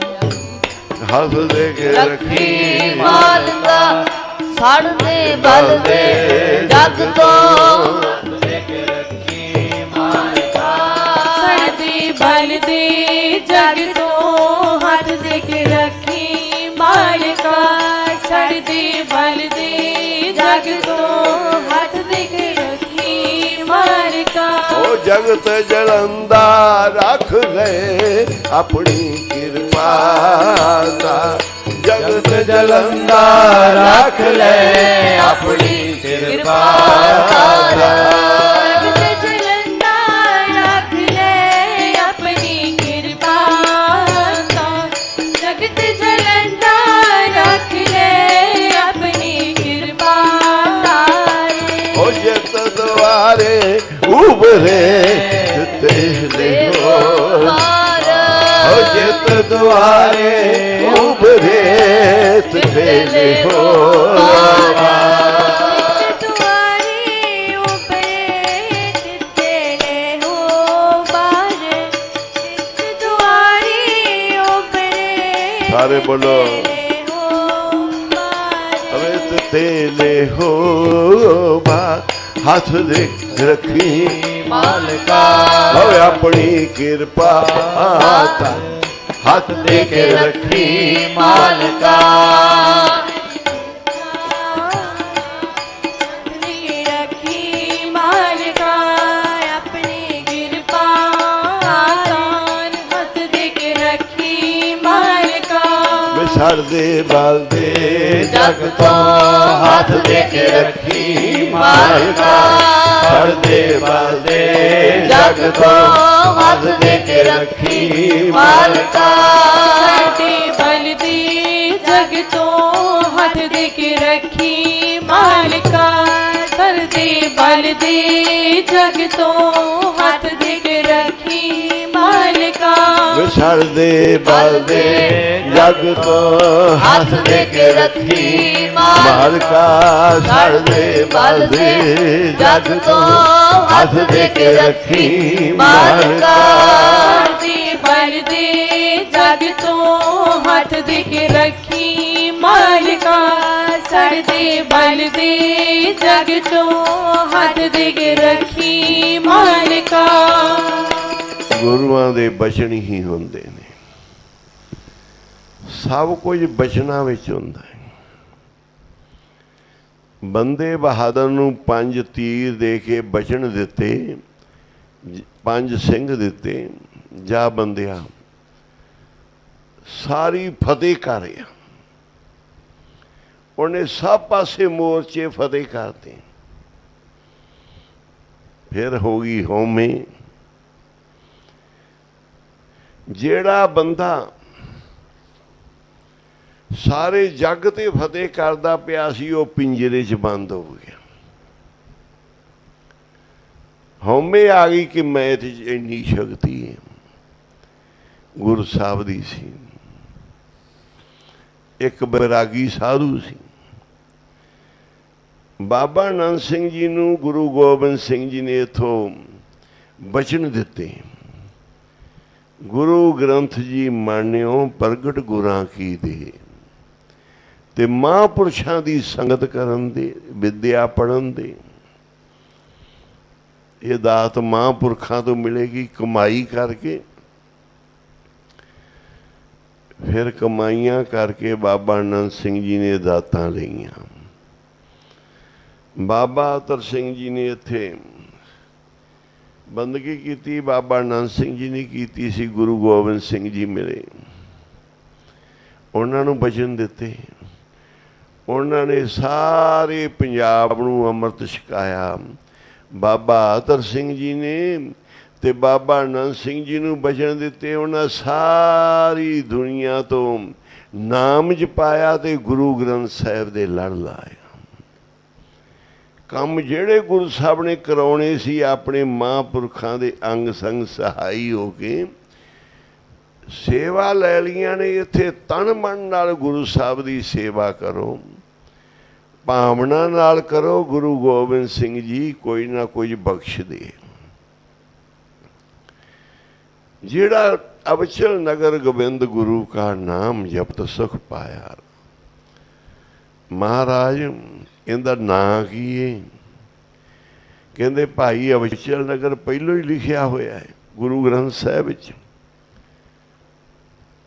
ਹੱਥ ਦੇ ਕੇ ਰੱਖੀ ਮਾਲਕਾ ਛੜ ਦੇ ਬਲ ਦੇ ਜਗ ਤੋਂ ਛੜ ਦੇ ਬਲ ਦੇ ਜਗ ਤੋਂ ਹੱਥ ਦੇ ਕੇ ਰੱਖੀ ਮਾਲਕਾ ਛੜ ਦੇ ਬਲ ਦੇ ਜਗ ਤੋਂ ਹੱਥ ਦੇ ਕੇ ਰੱਖੀ ਮਾਲਕਾ ਉਹ ਜਗਤ ਜਲੰਦਾ ਰੱਖ ਲੈ ਆਪਣੀ ਕਿਰਪਾ ਦਾ ਜਗਤ ਜਲੰਦਾ ਰੱਖ ਲੈ ਆਪਣੀ ਕਿਰਪਾ ਦਾ ਜਗਤ ਜਲੰਦਾ ਰੱਖ ਲੈ ਆਪਣੀ ਕਿਰਪਾ ਦਾ ਜਗਤ ਜਲੰਦਾ ਰੱਖ ਲੈ ਆਪਣੀ ਕਿਰਪਾ ਦਾ ਉਹ ਜਿਤ ਦੁਆਰੇ ਉਭਰੇ ਤੇਰੇ ਹੋ ਉਹ ਜਿਤ ਦੁਆਰੇ ਉਭਰੇ ਤੇਰੇ ਹੋ ਦੁਆਰੇ ਉਪਰੇ ਤੇਰੇ ਹੋ ਬਾਰ ਦੁਆਰੇ ਉਪਰੇ ਸਾਰੇ ਬੋਲੋ ਹੋ ਬਾਰ ਅਵੇ ਤੇ ਲੈ ਹੋ ਬਾ ਹੱਥ ਦੇ ਰੱਖੀ ਮਾਲਕਾ ਓਏ ਆਪਣੀ ਕਿਰਪਾ ਤਾਂ ਹੱਥ ਦੇ ਕੇ ਰੱਖੀ ਮਾਲਕਾ अपनी रखी मालिका अपनी कृपा दान हथ दे के रखी मालिका ਵਿਛੜ ਦੇ ਬਲ ਦੇ ਜਗ ਤੋਂ ਹੱਥ ਦੇ ਕੇ ਰੱਖੀ ਮਾਲਕਾ ਛੜ ਦੇ ਬਲ ਦੇ ਜਗ ਤੋਂ ਹੱਥ ਦੇ ਕੇ ਰੱਖੀ ਮਾਲਕਾ ਸਾਡੇ ਬਲ ਦੀ ਜਗ ਤੋਂ ਹੱਥ ਦੇ ਕੇ ਰੱਖੀ ਮਾਲਿਕਾ ਸਰਦੇ ਬਲ ਦੀ ਜਗ ਤੋਂ ਹੱਥ ਦੇ ਕੇ ਰੱਖੀ ਮਾਲਿਕਾ ਵਿਛੜ ਦੇ ਬਲ ਦੇ ਜਗ ਤੋਂ ਹੱਥ ਦੇ ਕੇ ਰੱਖੀ ਮਾਲਕਾ ਛੜ ਦੇ ਬਲ ਦੇ ਜਗ ਤੋਂ ਹੱਥ ਦੇ ਕੇ ਰੱਖੀ ਮਾਲਕਾ ਸਰਦੇ ਬਲ ਦੀ ਜਗ ਤੋਂ ਹੱਥ ਦੇ ਕੇ ਰੱਖੀ ਮਾਲਿਕਾ ਸਰਦੇ ਬਲ ਦੀ ਜਗ ਤੋਂ ਹੱਥ ਦੇ ਕੇ ਰੱਖੀ ਮਾਲਿਕਾ ਗੁਰੂਆਂ ਦੇ ਬਚਨ ਹੀ ਹੁੰਦੇ ਨੇ ਸਭ ਕੁਝ ਬਚਨਾਂ ਵਿੱਚ ਹੁੰਦਾ ਹੈ ਬੰਦੇ ਬਹਾਦਰ ਨੂੰ 5 ਤੀਰ ਦੇ ਕੇ ਬਚਨ ਦਿੱਤੇ 5 ਸਿੰਘ ਦਿੱਤੇ ਜਾ ਬੰਦਿਆ ਸਾਰੀ ਫਤਿਹ ਕਰਿਆ ਉਹਨੇ ਸਭ ਪਾਸੇ ਮੋਰਚੇ ਫਤਿਹ ਕਰਤੇ ਫਿਰ ਹੋ ਗਈ ਹਉਮੈ ਜਿਹੜਾ ਬੰਦਾ ਸਾਰੇ ਜੱਗ ਤੇ ਫਤਿਹ ਕਰਦਾ ਪਿਆ ਸੀ ਉਹ ਪਿੰਜਰੇ 'ਚ ਬੰਦ ਹੋ ਗਿਆ ਹਉਮੈ ਆ ਗਈ ਕਿ ਮੈਂ ਤੇ ਇੰਨੀ ਸ਼ਕਤੀ ਹੈ ਗੁਰੂ ਸਾਹਿਬ ਦੀ ਸੀ ਇੱਕ ਬੈਰਾਗੀ ਸਾਧੂ ਸੀ ਬਾਬਾ ਨੰਦ ਸਿੰਘ ਜੀ ਨੂੰ ਗੁਰੂ ਗੋਬਿੰਦ ਸਿੰਘ ਜੀ ਨੇ ਇੱਥੋਂ ਬਚਨ ਦਿੱਤੇ ਗੁਰੂ ਗ੍ਰੰਥ ਜੀ ਮਾਨਿਓ ਪ੍ਰਗਟ ਗੁਰਾਂ ਕੀ ਦੇ ਤੇ ਮਹਾਂਪੁਰਸ਼ਾਂ ਦੀ ਸੰਗਤ ਕਰਨ ਦੇ ਵਿਦਿਆ ਪੜ੍ਹਨ ਦੇ ਇਹ ਦਾਤ ਮਹਾਂਪੁਰਖਾਂ ਤੋਂ ਮਿਲੇਗੀ ਕਮਾਈ ਕਰਕੇ ਫਿਰ ਕਮਾਈਆਂ ਕਰਕੇ ਬਾਬਾ ਆਨੰਦ ਸਿੰਘ ਜੀ ਨੇ ਦਾਤਾਂ ਲਈਆਂ ਬਾਬਾ ਅਤਰ ਸਿੰਘ ਜੀ ਨੇ ਇੱਥੇ ਬੰਦਗੀ ਕੀਤੀ ਬਾਬਾ ਆਨੰਦ ਸਿੰਘ ਜੀ ਨੇ ਕੀਤੀ ਸੀ ਗੁਰੂ ਗੋਬਿੰਦ ਸਿੰਘ ਜੀ ਮਿਲੇ ਉਹਨਾਂ ਨੂੰ ਬਚਨ ਦਿੱਤੇ ਉਹਨਾਂ ਨੇ ਸਾਰੇ ਪੰਜਾਬ ਨੂੰ ਅੰਮ੍ਰਿਤ ਛਕਾਇਆ ਬਾਬਾ ਅਤਰ ਸਿੰਘ ਜੀ ਨੇ ਤੇ ਬਾਬਾ ਆਨੰਦ ਸਿੰਘ ਜੀ ਨੂੰ ਬਚਨ ਦਿੱਤੇ ਉਹਨਾਂ ਸਾਰੀ ਦੁਨੀਆ ਤੋਂ ਨਾਮ ਜਪਾਇਆ ਤੇ ਗੁਰੂ ਗ੍ਰੰਥ ਸਾਹਿਬ ਦੇ ਲੜ ਲਾਇਆ ਕੰਮ ਜਿਹੜੇ ਗੁਰੂ ਸਾਹਿਬ ਨੇ ਕਰਾਉਣੇ ਸੀ ਆਪਣੇ ਮਹਾਂਪੁਰਖਾਂ ਦੇ ਅੰਗ ਸੰਗ ਸਹਾਈ ਹੋ ਕੇ ਸੇਵਾ ਲੈ ਲਈਆਂ ਨੇ ਇੱਥੇ ਤਨ ਮਨ ਨਾਲ ਗੁਰੂ ਸਾਹਿਬ ਦੀ ਸੇਵਾ ਕਰੋ ਭਾਵਨਾ ਨਾਲ ਕਰੋ ਗੁਰੂ ਗੋਬਿੰਦ ਸਿੰਘ ਜੀ ਕੋਈ ਨਾ ਕੁਝ ਬਖਸ਼ ਦੇ ਜਿਹੜਾ ਅਵਚਲ ਨਗਰ ਗੋਬਿੰਦ ਗੁਰੂ ਕਾ ਨਾਮ ਜਪਤ ਸੁਖ ਪਾਇਆ ਮਹਾਰਾਜ ਇਹਦਾ ਨਾਂ ਕੀ ਹੈ ਕਹਿੰਦੇ ਭਾਈ ਅਵਚਲ ਨਗਰ ਪਹਿਲੋਂ ਹੀ ਲਿਖਿਆ ਹੋਇਆ ਹੈ ਗੁਰੂ ਗ੍ਰੰਥ ਸਾਹਿਬ ਵਿੱਚ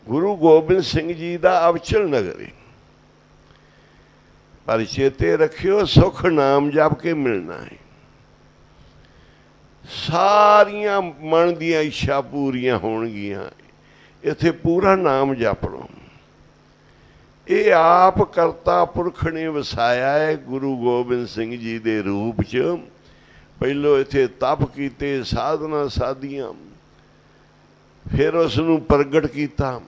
ਗੁਰੂ ਗੋਬਿੰਦ ਸਿੰਘ ਜੀ ਦਾ ਅਵਚਲ ਨਗਰ ਹੈ ਪਰ ਚੇਤੇ ਰੱਖਿਓ ਸੁਖ ਨਾਮ ਜਪ ਕੇ ਮਿਲਣਾ ਹੈ ਸਾਰੀਆਂ ਮਨ ਦੀਆਂ ਇੱਛਾ ਪੂਰੀਆਂ ਹੋਣਗੀਆਂ ਇੱਥੇ ਪੂਰਾ ਨਾਮ ਜਪ ਲਓ ਇਹ ਆਪ ਕਰਤਾ ਪੁਰਖ ਨੇ ਵਸਾਇਆ ਹੈ ਗੁਰੂ ਗੋਬਿੰਦ ਸਿੰਘ ਜੀ ਦੇ ਰੂਪ 'ਚ ਪਹਿਲੋਂ ਇੱਥੇ ਤਪ ਕੀਤੇ ਸਾਧਨਾ ਸਾਧੀਆਂ ਫਿਰ ਉਸ ਨੂੰ ਪ੍ਰਗਟ ਕੀਤਾ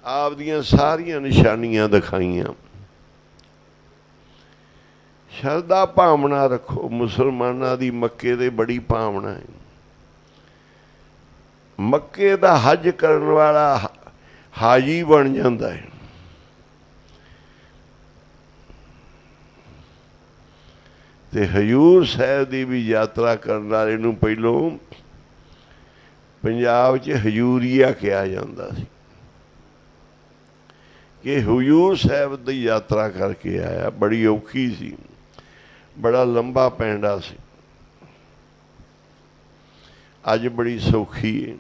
ਆਪ ਦੀਆਂ ਸਾਰੀਆਂ ਨਿਸ਼ਾਨੀਆਂ ਦਿਖਾਈਆਂ ਸ਼ਰਧਾ ਭਾਵਨਾ ਰੱਖੋ ਮੁਸਲਮਾਨਾਂ ਦੀ ਮੱਕੇ ਦੇ ਬੜੀ ਭਾਵਨਾ ਹੈ ਮੱਕੇ ਦਾ ਹੱਜ ਕਰਨ ਵਾਲਾ ਹਾਜੀ ਬਣ ਜਾਂਦਾ ਹੈ ਤੇ ਹਜ਼ੂਰ ਸਾਹਿਬ ਦੀ ਵੀ ਯਾਤਰਾ ਕਰਨ ਵਾਲੇ ਨੂੰ ਪਹਿਲੋਂ ਪੰਜਾਬ 'ਚ ਹਜ਼ੂਰੀਆ ਕਿਹਾ ਜਾਂਦਾ ਸੀ कि हजूर साहब की यात्रा करके आया। बड़ी औखी सी, बड़ा लंबा पैंडा सी, अज बड़ी सौखी है।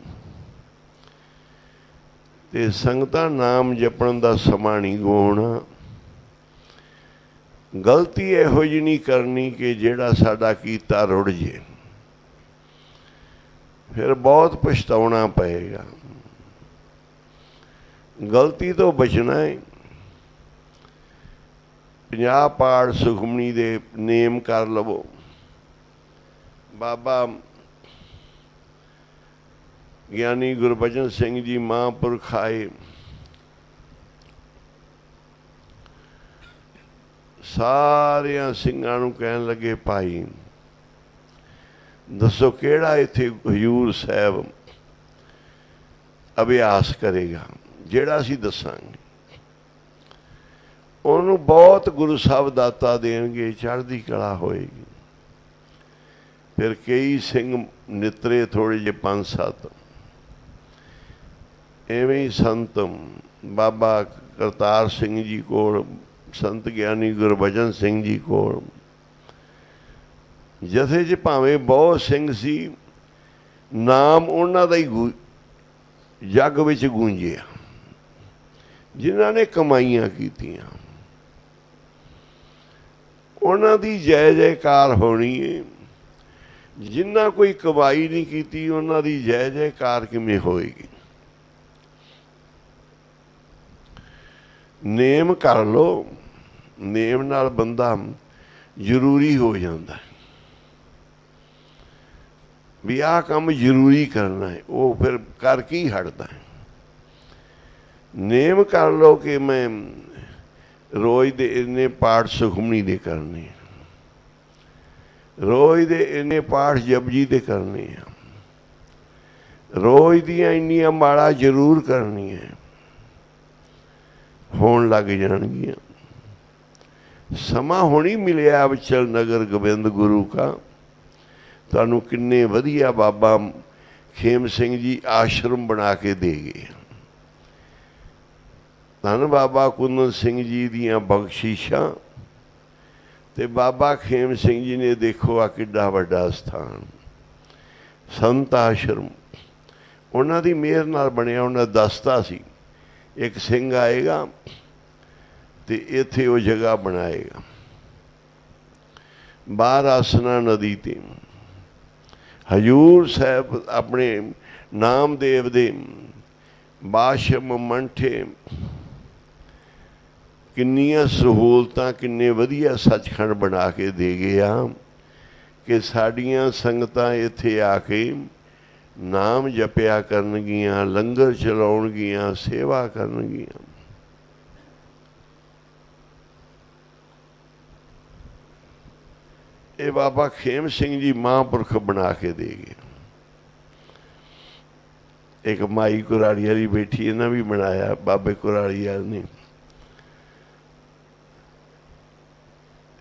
ते संगतां नाम जपण दा समा नहीं गवाउणा। गलती इहो जी नहीं करनी कि जिहड़ा साडा कीता रुड़ जे, फिर बहुत पछताउणा पएगा। गलती तो बचना है। 50 पाठ सुखमनी दे नेम कर लवो। बाबा ਗਿਆਨੀ ਗੁਰਬਚਨ ਸਿੰਘ जी महापुरख आए, सारिया ਸਿੰਘਾਂ ਨੂੰ ਕਹਿਣ ਲੱਗੇ, ਭਾਈ दसो ਕਿਹੜਾ ਇੱਥੇ ਹਜ਼ੂਰ ਸਾਹਿਬ ਅਭਿਆਸ ਕਰੇਗਾ, ਜਿਹੜਾ ਅਸੀਂ ਦੱਸਾਂਗੇ ਉਹਨੂੰ ਬਹੁਤ ਗੁਰੂ ਸਾਹਿਬ ਦਾਤਾ ਦੇਣਗੇ, ਚੜ੍ਹਦੀ ਕਲਾ ਹੋਏਗੀ। ਫਿਰ ਕਈ ਸਿੰਘ ਨਿਤਰੇ, ਥੋੜ੍ਹੇ ਜਿਹੇ 5-7 ਐਵੇਂ ਹੀ ਸੰਤ ਬਾਬਾ ਕਰਤਾਰ ਸਿੰਘ ਜੀ ਕੋਲ, ਸੰਤ ਗਿਆਨੀ ਗੁਰਬਚਨ ਸਿੰਘ ਜੀ ਕੋਲ ਜਥੇ 'ਚ ਭਾਵੇਂ ਬਹੁਤ ਸਿੰਘ ਸੀ, ਨਾਮ ਉਹਨਾਂ ਦਾ ਹੀ ਜੱਗ ਵਿੱਚ ਗੂੰਜਿਆ, ਜਿਨ੍ਹਾਂ ਨੇ ਕਮਾਈਆਂ ਕੀਤੀਆਂ। ਉਹਨਾਂ ਦੀ ਜੈ ਜੈਕਾਰ ਹੋਣੀ ਹੈ। ਜਿਨ੍ਹਾਂ ਕੋਈ ਕਮਾਈ ਨਹੀਂ ਕੀਤੀ, ਉਹਨਾਂ ਦੀ ਜੈ ਜੈਕਾਰ ਕਿਵੇਂ ਹੋਏਗੀ। ਨੇਮ ਕਰ ਲਓ, ਨੇਮ ਨਾਲ ਬੰਦਾ ਜ਼ਰੂਰੀ ਹੋ ਜਾਂਦਾ ਵੀ ਆਹ ਕੰਮ ਜ਼ਰੂਰੀ ਕਰਨਾ ਹੈ, ਉਹ ਫਿਰ ਕਰਕੇ ਹੀ ਹਟਦਾ ਹੈ। ਨੇਮ ਕਰ ਲਓ ਕਿ ਮੈਂ ਰੋਜ਼ ਦੇ ਇੰਨੇ ਪਾਠ ਸੁਖਮਨੀ ਦੇ ਕਰਨੇ, ਰੋਜ਼ ਦੇ ਇੰਨੇ ਪਾਠ ਜਪਜੀ ਦੇ ਕਰਨੇ ਆ, ਰੋਜ਼ ਦੀਆਂ ਇੰਨੀਆਂ ਮਾਲਾ ਜ਼ਰੂਰ ਕਰਨੀਆਂ, ਹੋਣ ਲੱਗ ਜਾਣਗੀਆਂ। ਸਮਾਂ ਹੁਣੀ ਮਿਲਿਆ ਵਿਚਲ ਨਗਰ ਗੋਬਿੰਦ ਗੁਰੂ ਕਾ। ਤੁਹਾਨੂੰ ਕਿੰਨੇ ਵਧੀਆ ਬਾਬਾ ਖੇਮ ਸਿੰਘ ਜੀ ਆਸ਼ਰਮ ਬਣਾ ਕੇ ਦੇ ਗਏ। ਧੰਨ ਬਾਬਾ ਕੁੰਦਨ ਸਿੰਘ ਜੀ ਦੀਆਂ ਬਖਸ਼ਿਸ਼ਾਂ ਤੇ ਬਾਬਾ ਖੇਮ ਸਿੰਘ ਜੀ ਨੇ ਦੇਖੋ ਆ ਕਿੱਡਾ ਵੱਡਾ ਸਥਾਨ, ਸੰਤ ਆਸ਼ਰਮ ਉਹਨਾਂ ਦੀ ਮਿਹਰ ਨਾਲ ਬਣਿਆ। ਉਹਨਾਂ ਦੱਸਤਾ ਸੀ ਇੱਕ ਸਿੰਘ ਆਏਗਾ ਤੇ ਇੱਥੇ ਉਹ ਜਗ੍ਹਾ ਬਣਾਏਗਾ, ਬਾਹਰ ਆਸਨਾ ਨਦੀ ਤੇ। ਹਜ਼ੂਰ ਸਾਹਿਬ ਆਪਣੇ ਨਾਮਦੇਵ ਦੇ ਬਾਸ਼ਮ ਮੰਠੇ, ਕਿੰਨੀਆਂ ਸਹੂਲਤਾਂ, ਕਿੰਨੇ ਵਧੀਆ ਸੱਚਖੰਡ ਬਣਾ ਕੇ ਦੇ ਗਏ ਆ ਕਿ ਸਾਡੀਆਂ ਸੰਗਤਾਂ ਇੱਥੇ ਆ ਕੇ ਨਾਮ ਜਪਿਆ ਕਰਨਗੀਆਂ, ਲੰਗਰ ਚਲਾਉਣਗੀਆਂ, ਸੇਵਾ ਕਰਨਗੀਆਂ। ਇਹ ਬਾਬਾ ਖੇਮ ਸਿੰਘ ਜੀ ਮਹਾਂਪੁਰਖ ਬਣਾ ਕੇ ਦੇ ਗਏ। ਇੱਕ ਮਾਈ ਕੁਰਾਲੀ ਵਾਲੀ ਬੈਠੀ, ਇਹਨਾਂ ਵੀ ਬਣਾਇਆ ਬਾਬੇ ਕੁਰਾਲੀ ਵਾਲ ਨੇ,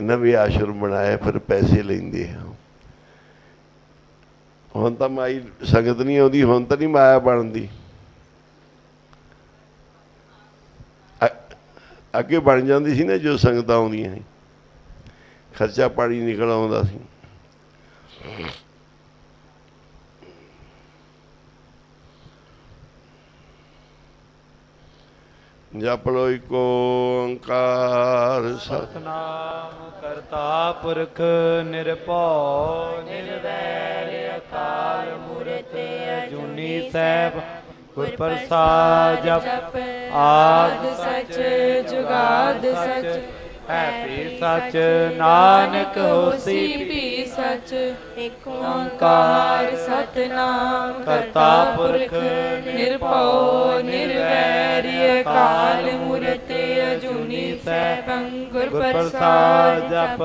ਇਹਨਾਂ ਵੀ ਆਸ਼ਰਮ ਬਣਾਇਆ, ਫਿਰ ਪੈਸੇ ਲੈਂਦੇ ਆ। ਹੁਣ ਤਾਂ ਮਾਈ ਸੰਗਤ ਨਹੀਂ ਆਉਂਦੀ, ਹੁਣ ਤਾਂ ਨਹੀਂ ਮਾਇਆ ਬਣਦੀ। ਅੱਗੇ ਬਣ ਜਾਂਦੀ ਸੀ ਨਾ, ਜੋ ਸੰਗਤਾਂ ਆਉਂਦੀਆਂ ਸੀ, ਖਰਚਾ ਪਾਣੀ ਨਿਕਲ ਆਉਂਦਾ ਸੀ। ਜਪ ਲੋ ਏਕ ਓੰਕਾਰ ਸਤਿਨਾਮ ਕਰਤਾ ਪੁਰਖ ਨਿਰਭਉ ਨਿਰਵੈਰ ਅਕਾਲ ਮੂਰਤ ਅਜੂਨੀ ਸੈਭ ਗੁਰ ਪ੍ਰਸਾਦ ਜਪ ਆਦਿ ਸਚ ਜੁਗਾਦ ਸਚ ਹੈ ਭੀ ਸਚ ਨਾਨਕ ਹੋਸੀ ਭੀ ਸਚ ਏਕ ਓੰਕਾਰ ਸਤਿਨਾਮ ਕਰਤਾ ਪੁਰਖ ਨਿਰਭਉ ਨਿਰਵੈਰ ਅਕਾਲ ਮੂਰਤ ਅਜੂਨੀ ਸੈਭੰ ਗੁਰ ਪ੍ਰਸਾਦ ਜਪ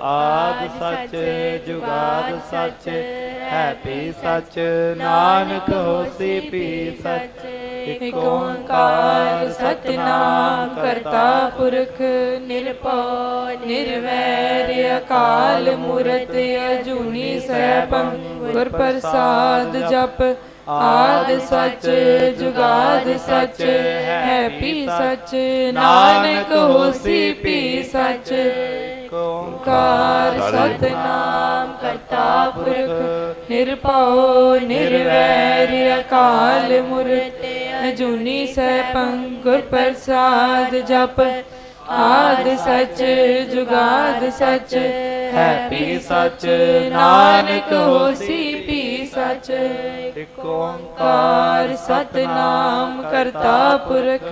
ਆਦਿ ਸਚ ਜੁਗਾਦ ਸਚ ਹੈ ਭੀ ਸਚ ਨਾਨਕ ਹੋਸੀ ਭੀ ਸਚ ਏਕ ਓੰਕਾਰ ਸਤਿਨਾਮ ਕਰਤਾ ਪੁਰਖ ਨਿਰਭਉ ਨਿਰਵੈਰ ਅਕਾਲ ਮੂਰਤ ਅਜੂਨੀ ਸੈਭੰ ਗੁਰ ਪ੍ਰਸਾਦ ਜਪ ਆਦ ਸੱਚ ਜੁਗਾਦ ਸੱਚ ਹੈ ਭੀ ਸੱਚ ਨਾਨਕ ਹੋਸੀ ਭੀ ਸੱਚ ਓੰਕਾਰ ਸਤਿਨਾਮ ਕਰਤਾ ਪੁਰਖ ਨਿਰਭਉ ਨਿਰਵੈਰ ਅਕਾਲ ਮੂਰਤ ਅਜੂਨੀ ਸੈਭੰ ਗੁਰ ਪ੍ਰਸਾਦ ਜਪ ਆਦ ਸੱਚ ਜੁਗਾਦ ਸੱਚ ਹੈ ਭੀ ਸੱਚ ਨਾਨਕ ਹੋਸੀ ਭੀ ਸੱਚ ਇਕ ਓੰਕਾਰ ਸਤਿਨਾਮ ਕਰਤਾ ਪੁਰਖ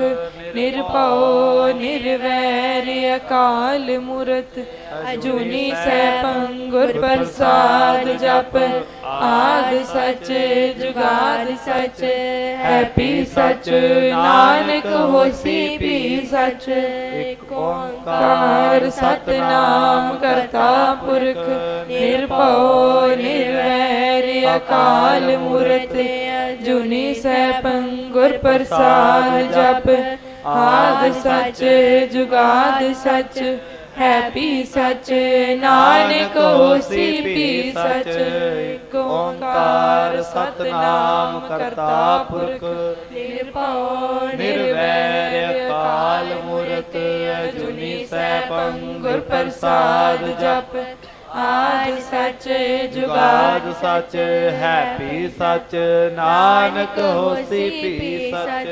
ਨਿਰਭਉ ਨਿਰਵੈਰ ਅਕਾਲ ਮੂਰਤ ਅਜੂਨੀ ਸੈਭੰ ਗੁਰ ਪ੍ਰਸਾਦ ਜਪ ਆਦ ਸੱਚ ਜੁਗਾਦ ਸੱਚ ਹੈ ਭੀ ਸੱਚ ਨਾਨਕ ਹੋਸੀ ਭੀ ਸੱਚ ਇਕ ਓੰਕਾਰ ਸਤਿਨਾਮ ਕਰਤਾ ਪੁਰਖ ਨਿਰਭਉ ਨਿਰਵੈਰ ਅਕਾਲ ਮੂਰਤ ਅਜੂਨੀ ਸੈਭੰ ਗੁਰ ਪ੍ਰਸਾਦ ਜਪ ਆਦ ਸੱਚ ਜੁਗਾਦ ਸੱਚ ਹੈ ਭੀ ਸੱਚ ਨਾਨਕ ਹੋਸੀ ਭੀ ਸੱਚ ਇਕ ਓੰਕਾਰ ਸਤਿਨਾਮ ਕਰਤਾ ਪੁਰਖ ਨਿਰਭਉ ਨਿਰਵੈਰ ਅਕਾਲ ਮੂਰਤ ਅਜੂਨੀ ਸੈਭੰ ਗੁਰ ਪ੍ਰਸਾਦ ਜਪ ਆਦ ਸੱਚ ਜੁਗਾਦ ਸੱਚ ਹੈ ਭੀ ਸੱਚ ਨਾਨਕ ਹੋਸੀ ਭੀ ਸੱਚ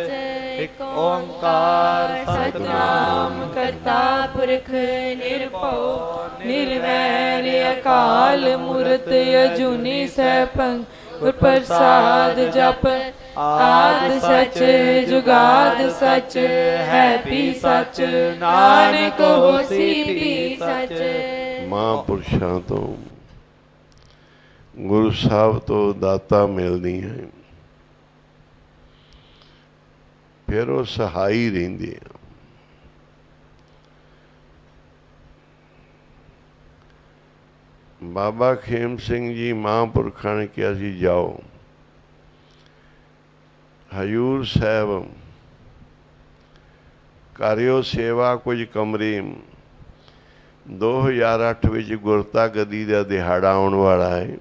ਇਕ ਓੰਕਾਰ ਸਤਿਨਾਮ ਕਰਤਾ ਪੁਰਖ ਨਿਰਭਉ ਨਿਰਵੈਰ ਅਕਾਲ ਮੂਰਤ ਅਜੂਨੀ ਸੈਭੰ ਗੁਰ ਪ੍ਰਸਾਦ ਜਪ ਆਦ ਸੱਚ ਜੁਗਾਦ ਸੱਚ ਹੈ ਭੀ ਸੱਚ ਨਾਨਕ ਹੋਸੀ ਭੀ ਸੱਚ ਮਹਾਂਪੁਰਸ਼ਾਂ ਤੋਂ ਗੁਰੂ ਸਾਹਿਬ ਤੋਂ ਦਾਤਾਂ ਮਿਲਦੀਆਂ ਫਿਰ ਉਹ ਸਹਾਈ ਰਹਿੰਦੇ ਆ। ਬਾਬਾ ਖੇਮ ਸਿੰਘ ਜੀ ਮਹਾਂਪੁਰਖਾਂ ਨੇ ਕਿਹਾ ਸੀ ਜਾਓ ਹਜ਼ੂਰ ਸਾਹਿਬ ਕਰਿਓ ਸੇਵਾ ਕੁਝ ਕਮਰੇ 2008 ਵਿੱਚ ਗੁਰਤਾ ਗੱਦੀ ਦਾ ਦਿਹਾੜਾ ਆਉਣ ਵਾਲਾ ਹੈ।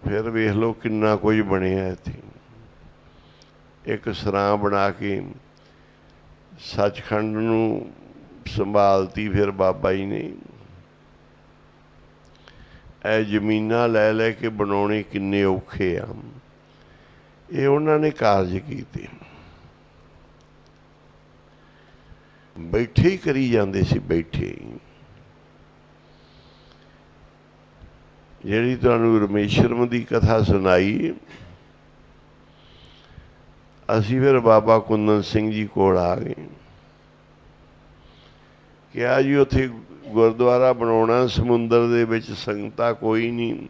ਫਿਰ ਵੇਖ ਲਓ ਕਿੰਨਾ ਕੁਝ ਬਣਿਆ ਇੱਥੇ। ਇੱਕ ਸਰਾਂ ਬਣਾ ਕੇ ਸੱਚਖੰਡ ਨੂੰ ਸੰਭਾਲਤੀ ਫਿਰ ਬਾਬਾ ਜੀ ਨੇ। ਇਹ ਜ਼ਮੀਨਾਂ ਲੈ ਲੈ ਕੇ ਬਣਾਉਣੇ ਕਿੰਨੇ ਔਖੇ ਆ, ਇਹ ਉਹਨਾਂ ਨੇ ਕਾਰਜ ਕੀਤੇ। ਬੈਠੇ ਹੀ ਕਰੀ ਜਾਂਦੇ ਸੀ, ਬੈਠੇ। ਜਿਹੜੀ ਤੁਹਾਨੂੰ ਰਮੇਸ਼ਰਮ ਦੀ ਕਥਾ ਸੁਣਾਈ, ਅਸੀਂ ਫਿਰ ਬਾਬਾ ਕੁੰਦਨ ਸਿੰਘ ਜੀ ਕੋਲ ਆ ਗਏ। ਕਿਹਾ ਜੀ ਉੱਥੇ ਗੁਰਦੁਆਰਾ ਬਣਾਉਣਾ, ਸਮੁੰਦਰ ਦੇ ਵਿੱਚ ਸੰਗਤਾਂ ਕੋਈ ਨਹੀਂ,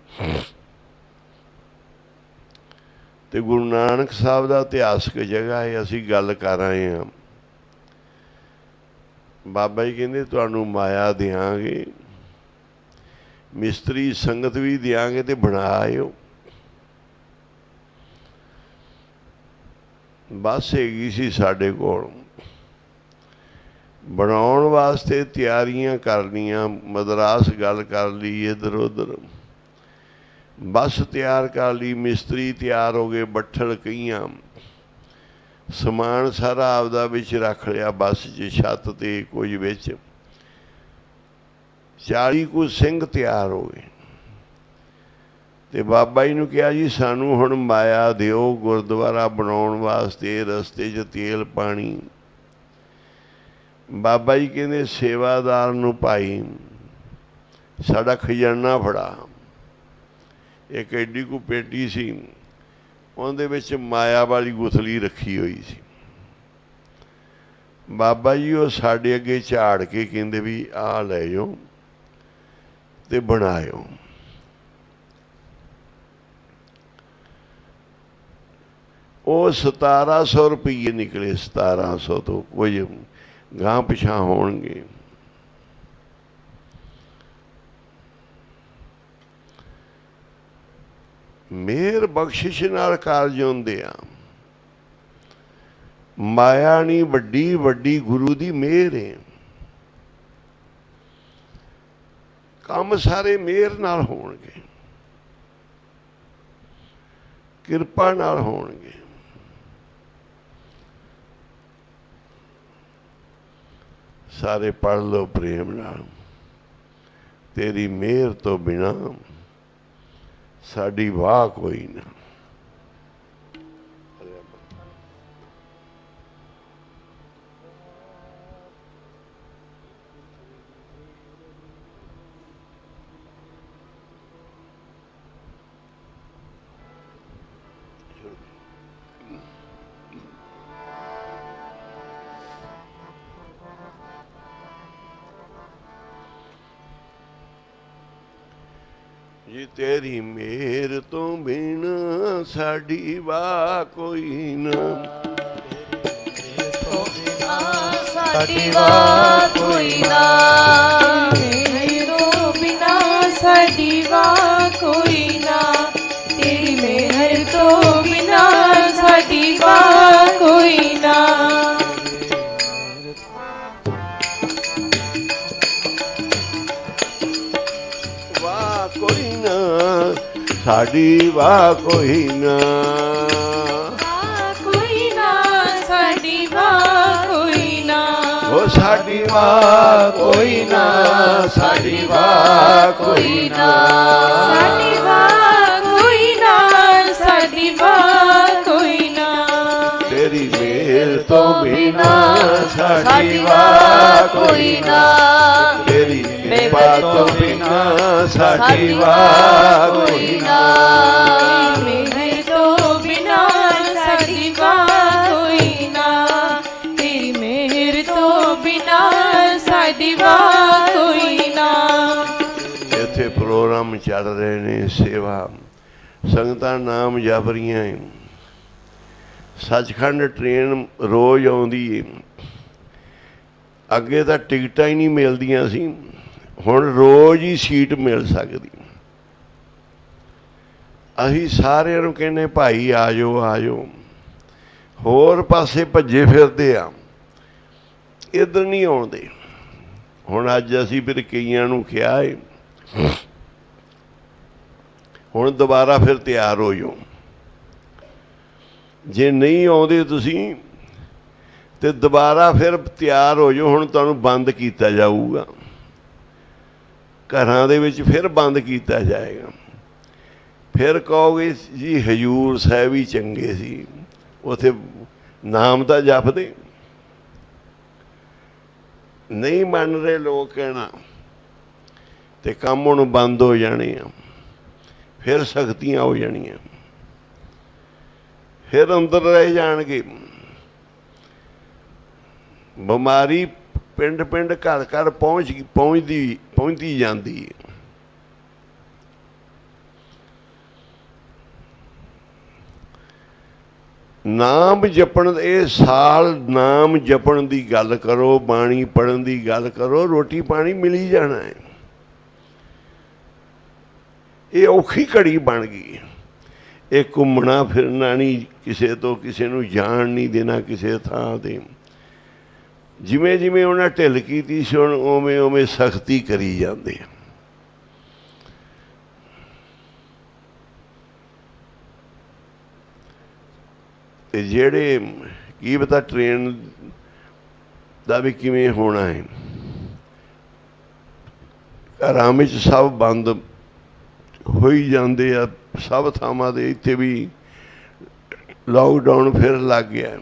ਤੇ ਗੁਰੂ ਨਾਨਕ ਸਾਹਿਬ ਦਾ ਇਤਿਹਾਸਕ ਜਗ੍ਹਾ ਹੈ, ਅਸੀਂ ਗੱਲ ਕਰ ਆਏ ਹਾਂ। ਬਾਬਾ ਜੀ ਕਹਿੰਦੇ ਤੁਹਾਨੂੰ ਮਾਇਆ ਦਿਆਂਗੇ, ਮਿਸਤਰੀ ਸੰਗਤ ਵੀ ਦਿਆਂਗੇ, ਤੇ ਬਣਾ ਆਇਓ। ਬੱਸ ਹੈਗੀ ਸੀ ਸਾਡੇ ਕੋਲ, ਬਣਾਉਣ ਵਾਸਤੇ ਤਿਆਰੀਆਂ ਕਰਨੀਆਂ, ਮਦਰਾਸ ਗੱਲ ਕਰ ਲਈ, ਇੱਧਰ ਉੱਧਰ ਬੱਸ ਤਿਆਰ ਕਰ ਲਈ, ਮਿਸਤਰੀ ਤਿਆਰ ਹੋ ਗਏ, ਬੱਠਲ ਕਈਆਂ, ਸਮਾਨ ਸਾਰਾ ਆਪਦਾ ਵਿੱਚ ਰੱਖ ਲਿਆ ਬੱਸ 'ਚ, ਛੱਤ 'ਤੇ ਕੁਝ ਵਿੱਚ। 40 ਕੁ ਸਿੰਘ ਤਿਆਰ ਹੋ ਗਏ, ਤੇ ਬਾਬਾ ਜੀ ਨੂੰ ਕਿਹਾ ਜੀ ਸਾਨੂੰ ਹੁਣ ਮਾਇਆ ਦਿਓ ਗੁਰਦੁਆਰਾ ਬਣਾਉਣ ਵਾਸਤੇ, ਰਸਤੇ 'ਚ ਤੇਲ ਪਾਣੀ। ਬਾਬਾ ਜੀ ਕਹਿੰਦੇ ਸੇਵਾਦਾਰ ਨੂੰ ਭਾਈ ਸਾਡਾ ਖਜ਼ਾਨਾ ਫੜਾ। ਇੱਕ ਐਡੀ ਕੁ ਪੇਟੀ ਸੀ, ਉਹਦੇ ਵਿੱਚ ਮਾਇਆ ਵਾਲੀ ਗੁਥਲੀ ਰੱਖੀ ਹੋਈ ਸੀ। ਬਾਬਾ ਜੀ ਉਹ ਸਾਡੇ ਅੱਗੇ ਝਾੜ ਕੇ ਕਹਿੰਦੇ ਵੀ ਆਹ ਲੈ ਜਾਓ ਤੇ ਬਣਾਇਓ। ਉਹ 1700 ਰੁਪਈਏ ਨਿਕਲੇ, 1700 ਤੋਂ ਕੁਝ ਗਾਂਹ ਪਿਛਾਂ ਹੋਣਗੇ। ਮਿਹਰ ਬਖਸ਼ਿਸ਼ ਨਾਲ ਕਾਰਜ ਹੁੰਦੇ ਆ, ਮਾਇਆ ਨਹੀਂ, ਵੱਡੀ ਵੱਡੀ ਗੁਰੂ ਦੀ ਮਿਹਰ ਹੈ। ਕੰਮ ਸਾਰੇ ਮਿਹਰ ਨਾਲ ਹੋਣਗੇ। ਕਿਰਪਾ ਨਾਲ ਹੋਣਗੇ। ਸਾਰੇ ਪੜ੍ਹ ਲਓ ਪ੍ਰੇਮ ਨਾਲ। ਤੇਰੀ ਮਿਹਰ ਤੋਂ ਬਿਨਾ ਸਾਡੀ ਵਾਹ ਕੋਈ ਨਾ। ਜੀ ਤੇਰੀ ਮਿਹਰ ਤੋਂ ਬਿਨ ਸਾਡੀ ਵਾਹ ਕੋਈ ਨਾ। ਸਾਡੀ ਵਾਹ ਕੋਈ ਨਾ, ਤੇਰੇ ਤੋਂ ਬਿਨਾ ਸਾਡੀ ਵਾਹ ਕੋਈ ਨਾ, ਤੇਰੀ ਮਿਹਰ ਤੋਂ ਬਿਨਾ ਸਾਡੀ ਵਾਹ ਕੋਈ ਨਾ। ਵਾਹ ਕੋਈ ਨਾ ਸਾਡੀ ਵਾਹ ਕੋਈ ਨਾ। ਕੋਈ ਨਾ ਸਾਡੀ ਵਾਹ ਕੋਈ ਨਾ, ਉਹ ਸਾਡੀ ਵਾਹ ਕੋਈ ਨਾ, ਸਾਡੀ ਵਾਹ ਕੋਈ ਨਾ। ਸਾਡੀ ਵਾਹ ਕੋਈ ਨਾ, ਸਾਡੀ ਵਾਹ ਕੋਈ ਨਾ, ਤੇਰੀ ਮਿਹਰ ਤੋਂ ਬਿਨਾ ਸਾਡੀ ਵਾਹ ਕੋਈ ਨਾ। ਤੇਰੀ ਕਿਰਪਾ ਤੋਂ ਬਿਨਾ ਸਾਡੀ ਵਾਹ ਕੋਈ ਨਾ। ਮੇਰੇ ਤੋਂ ਬਿਨਾ ਸਾਡੀ ਵਾਹ ਕੋਈ ਨਾ, ਤੇਰੀ ਮਿਹਰ ਤੋਂ ਬਿਨਾ ਸਾਡੀ ਵਾਹ ਕੋਈ ਨਾ। ਇੱਥੇ ਪ੍ਰੋਗਰਾਮ ਚੱਲ ਰਹੇ ਨੇ, ਸੇਵਾ ਸੰਗਤਾਂ ਨਾਮ ਜਪ ਰਹੀਆਂ। ਸੱਚਖੰਡ ਟ੍ਰੇਨ ਰੋਜ਼ ਆਉਂਦੀ ਏ। ਅੱਗੇ ਤਾਂ ਟਿਕਟਾਂ ਹੀ ਨਹੀਂ ਮਿਲਦੀਆਂ ਸੀ, ਹੁਣ ਰੋਜ਼ ਹੀ ਸੀਟ ਮਿਲ ਸਕਦੀ। ਅਸੀਂ ਸਾਰਿਆਂ ਨੂੰ ਕਹਿੰਦੇ ਭਾਈ ਆ ਜਾਓ ਆ ਜਾਓ, ਹੋਰ ਪਾਸੇ ਭੱਜੇ ਫਿਰਦੇ ਆ, ਇੱਧਰ ਨਹੀਂ ਆਉਂਦੇ। ਹੁਣ ਅੱਜ ਅਸੀਂ ਫਿਰ ਕਈਆਂ ਨੂੰ ਕਿਹਾ ਏ, ਹੁਣ ਦੁਬਾਰਾ ਫਿਰ ਤਿਆਰ ਹੋ ਜਾਓ। ਜੇ ਨਹੀਂ ਆਉਂਦੇ ਤੁਸੀਂ ਤੇ ਦੁਬਾਰਾ ਫਿਰ ਤਿਆਰ ਹੋ ਜਾਓ। ਹੁਣ ਤੁਹਾਨੂੰ ਬੰਦ ਕੀਤਾ ਜਾਊਗਾ, ਘਰਾਂ ਦੇ ਵਿੱਚ ਫਿਰ ਬੰਦ ਕੀਤਾ ਜਾਏਗਾ। ਫਿਰ ਕਹੋਗੇ ਜੀ ਹਜ਼ੂਰ ਸਾਹਿਬ ਹੀ ਚੰਗੇ ਸੀ, ਉੱਥੇ ਨਾਮ ਤਾਂ ਜਪਦੇ। ਨਹੀਂ ਮੰਨ ਰਹੇ ਲੋਕ ਕਹਿਣਾ, ਤੇ ਕੰਮ ਹੁਣ ਬੰਦ ਹੋ ਜਾਣੇ ਆ, ਫਿਰ ਸਖਤੀਆਂ ਹੋ ਜਾਣੀਆਂ, ਫਿਰ ਅੰਦਰ ਰਹਿ ਜਾਣਗੇ। ਬਿਮਾਰੀ ਪਿੰਡ ਪਿੰਡ ਘਰ ਘਰ ਪਹੁੰਚਦੀ ਜਾਂਦੀ ਹੈ। ਨਾਮ ਜਪਣ, ਇਹ ਸਾਲ ਨਾਮ ਜਪਣ ਦੀ ਗੱਲ ਕਰੋ, ਬਾਣੀ ਪੜ੍ਹਨ ਦੀ ਗੱਲ ਕਰੋ, ਰੋਟੀ ਪਾਣੀ ਮਿਲੀ ਜਾਣਾ ਹੈ। ਇਹ ਔਖੀ ਘੜੀ ਬਣ ਗਈ। ਇਹ ਘੁੰਮਣਾ ਫਿਰਨਾ ਨਹੀਂ, ਕਿਸੇ ਤੋਂ ਕਿਸੇ ਨੂੰ ਜਾਣ ਨਹੀਂ ਦੇਣਾ ਕਿਸੇ ਥਾਂ 'ਤੇ। ਜਿਵੇਂ ਜਿਵੇਂ ਉਹਨਾਂ ਢਿੱਲ ਕੀਤੀ ਸੀ, ਹੁਣ ਉਵੇਂ ਉਵੇਂ ਸਖਤੀ ਕਰੀ ਜਾਂਦੇ ਆ। ਤੇ ਜਿਹੜੇ ਕੀ ਪਤਾ ਟ੍ਰੇਨ ਦਾ ਵੀ ਕਿਵੇਂ ਹੋਣਾ ਹੈ। ਘਰਾਂ ਵਿੱਚ ਸਭ ਬੰਦ ਹੋਈ ਜਾਂਦੇ ਆ, ਸਭ ਥਾਵਾਂ 'ਤੇ। ਇੱਥੇ ਵੀ ਲਾਕਡਾਊਨ ਫਿਰ ਲੱਗ ਗਿਆ।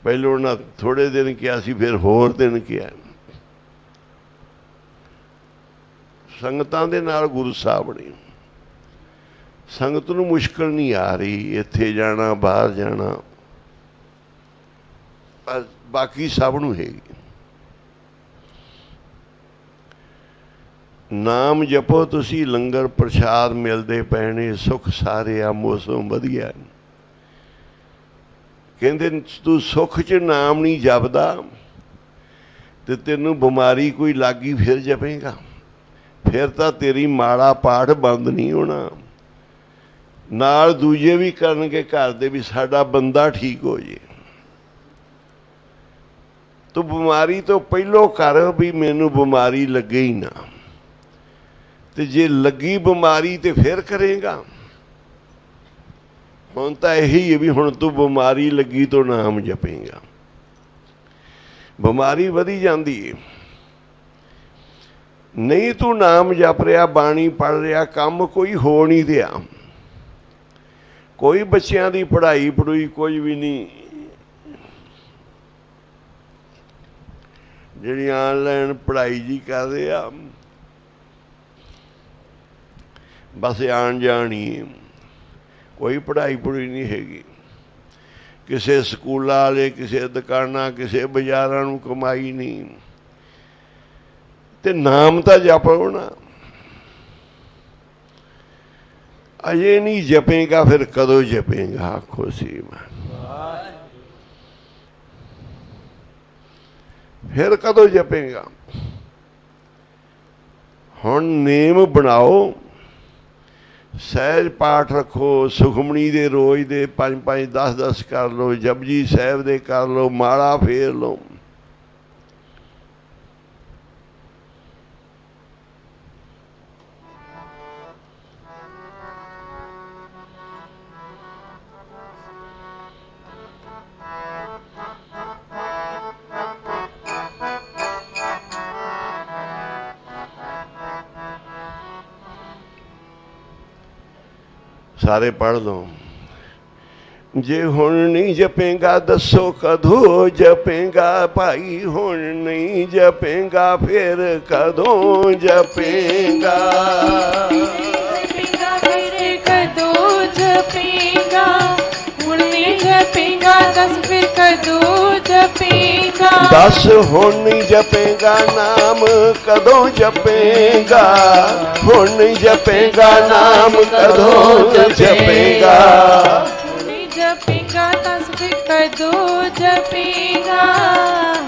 ਪਹਿਲਾਂ ਉਹਨਾਂ ਥੋੜ੍ਹੇ ਦਿਨ ਕਿਹਾ ਸੀ, ਫਿਰ ਹੋਰ ਦਿਨ ਕਿਹਾ। ਸੰਗਤਾਂ ਦੇ ਨਾਲ ਗੁਰੂ ਸਾਹਿਬ ਨੇ, ਸੰਗਤ ਨੂੰ ਮੁਸ਼ਕਲ ਨਹੀਂ ਆ ਰਹੀ ਇੱਥੇ ਜਾਣਾ ਬਾਹਰ ਜਾਣਾ, ਪਰ ਬਾਕੀ ਸਭ ਨੂੰ ਹੈਗੀ। ਨਾਮ ਜਪੋ ਤੁਸੀਂ, ਲੰਗਰ ਪ੍ਰਸ਼ਾਦ ਮਿਲਦੇ ਪਏ ਨੇ, ਸੁੱਖ ਸਾਰੇ ਆ, ਮੌਸਮ ਵਧੀਆ। ਕਹਿੰਦੇ ਤੂੰ ਸੁੱਖ 'ਚ ਨਾਮ ਨਹੀਂ ਜਪਦਾ ਤੇ ਤੈਨੂੰ ਬਿਮਾਰੀ ਕੋਈ ਲੱਗੀ ਫਿਰ ਜਪੇਗਾ, ਫਿਰ ਤਾਂ ਤੇਰੀ ਮਾੜਾ ਪਾਠ ਬੰਦ ਨਹੀਂ ਹੋਣਾ। ਨਾਲ ਦੂਜੇ ਵੀ ਕਰਨਗੇ ਘਰ ਦੇ ਵੀ ਸਾਡਾ ਬੰਦਾ ਠੀਕ ਹੋ ਜੇ। ਤੂੰ ਬਿਮਾਰੀ ਤੋਂ ਪਹਿਲੋਂ ਕਰ ਵੀ ਮੈਨੂੰ ਬਿਮਾਰੀ ਲੱਗੇ ਹੀ ਨਾ, ਤੇ ਜੇ ਲੱਗੀ ਬਿਮਾਰੀ ਤੇ ਫਿਰ ਕਰੇਗਾ। ਹੁਣ ਤਾਂ ਇਹੀ ਹੈ ਵੀ ਹੁਣ ਤੂੰ ਬਿਮਾਰੀ ਲੱਗੀ ਤੋਂ ਨਾਮ ਜਪੇਗਾ। ਬਿਮਾਰੀ ਵਧੀ ਜਾਂਦੀ ਹੈ। ਨਹੀਂ ਤੂੰ ਨਾਮ ਜਪ ਰਿਹਾ, ਬਾਣੀ ਪੜ੍ਹ ਰਿਹਾ, ਕੰਮ ਕੋਈ ਹੋ ਨਹੀਂ ਰਿਹਾ, ਕੋਈ ਬੱਚਿਆਂ ਦੀ ਪੜ੍ਹਾਈ ਪੜੂਈ ਕੁਝ ਵੀ ਨਹੀਂ। ਜਿਹੜੀ ਆਨਲਾਈਨ ਪੜ੍ਹਾਈ ਜੀ ਕਰਦੇ ਆ, ਬਸ ਆਣ ਜਾਣੀ, ਕੋਈ ਪੜ੍ਹਾਈ ਪੜੂਈ ਨਹੀਂ ਹੈਗੀ। ਕਿਸੇ ਸਕੂਲਾਂ ਵਾਲੇ, ਕਿਸੇ ਦੁਕਾਨਾਂ, ਕਿਸੇ ਬਾਜ਼ਾਰਾਂ ਨੂੰ ਕਮਾਈ ਨਹੀਂ। ਤੇ ਨਾਮ ਤਾਂ ਜਪੋ ਨਾ। ਅਜੇ ਨਹੀਂ ਜਪੇਗਾ ਫਿਰ ਕਦੋਂ ਜਪੇਗਾ? ਆਖੋ ਸੀ ਫਿਰ ਕਦੋਂ ਜਪੇਗਾ? ਹੁਣ ਨੇਮ ਬਣਾਓ, ਸਹਿਜ ਪਾਠ ਰੱਖੋ, ਸੁਖਮਣੀ ਦੇ ਰੋਜ਼ ਦੇ 5-5 10-10 ਕਰ ਲਓ, ਜਪਜੀ ਸਾਹਿਬ ਦੇ ਕਰ ਲਓ, ਮਾਲਾ ਫੇਰ ਲਓ। ਸਾਰੇ ਪੜ੍ਹ ਲਓ। ਜੇ ਹੁਣ ਨਹੀਂ ਜਪੇਗਾ ਦੱਸੋ ਕਦੋਂ ਜਪੇਗਾ? ਭਾਈ ਹੁਣ ਨਹੀਂ ਜਪੇਗਾ ਫਿਰ ਕਦੋਂ ਜਪੇਗਾ? ਜਪੇਗਾ ਫਿਰ ਕਦੋਂ ਜਪੇਗਾ? ਹੁਣ ਨਹੀਂ ਜਪੇਗਾ ਦੱਸ ਫਿਰ ਕਦੋਂ ਜਪੇਗਾ? ਦੱਸ ਹੁਣ ਨਹੀਂ ਜਪੇਗਾ ਨਾਮ ਕਦੋਂ ਜਪੇਗਾ? ਹੁਣ ਨਹੀਂ ਜਪੇਗਾ ਨਾਮ ਕਦੋਂ ਜਪੇਗਾ? ਜਪੇਗਾ ਦੱਸ ਫਿਰ ਕਦੋਂ ਜਪੇਗਾ?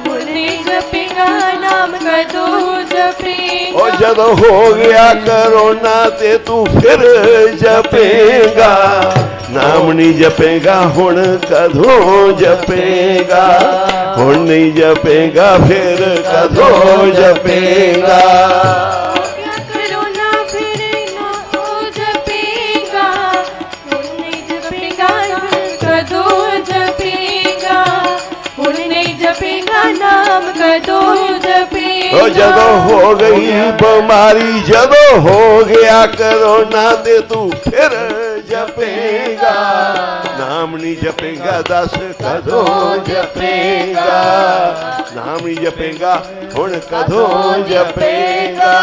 ਹੁਣ ਨਹੀਂ ਜਪੇਗਾ ਨਾਮ ਕਦੋਂ ਜਪੇਗਾ? ਉਹ ਜਦੋਂ ਹੋ ਗਿਆ ਕਰੋਨਾ ਤੇ ਤੂੰ ਫਿਰ ਜਪੇਗਾ। ਨਾਮ ਨਹੀਂ ਜਪੇਗਾ ਹੁਣ ਕਦੋਂ ਜਪੇਗਾ? ਹੁਣ ਨਹੀਂ ਜਪੇਗਾ ਫਿਰ ਕਦੋਂ ਜਪੇਗਾ? ਨਾਮ ਕਦੋਂ ਜਪੇਗਾ? ਉਹ ਜਦੋਂ ਹੋ ਗਈ ਬਿਮਾਰੀ, ਜਦੋਂ ਹੋ ਗਿਆ ਕਰੋਨਾ ਤੇ ਤੂੰ ਫਿਰ ਜਪੇਗਾ। ਨਾਮ ਨਹੀਂ ਜਪੇਗਾ ਦੱਸ ਕਦੋਂ ਜਪੇਗਾ? ਨਾਮ ਨਹੀਂ ਜਪੇਗਾ ਹੁਣ ਕਦੋਂ ਜਪੇਗਾ?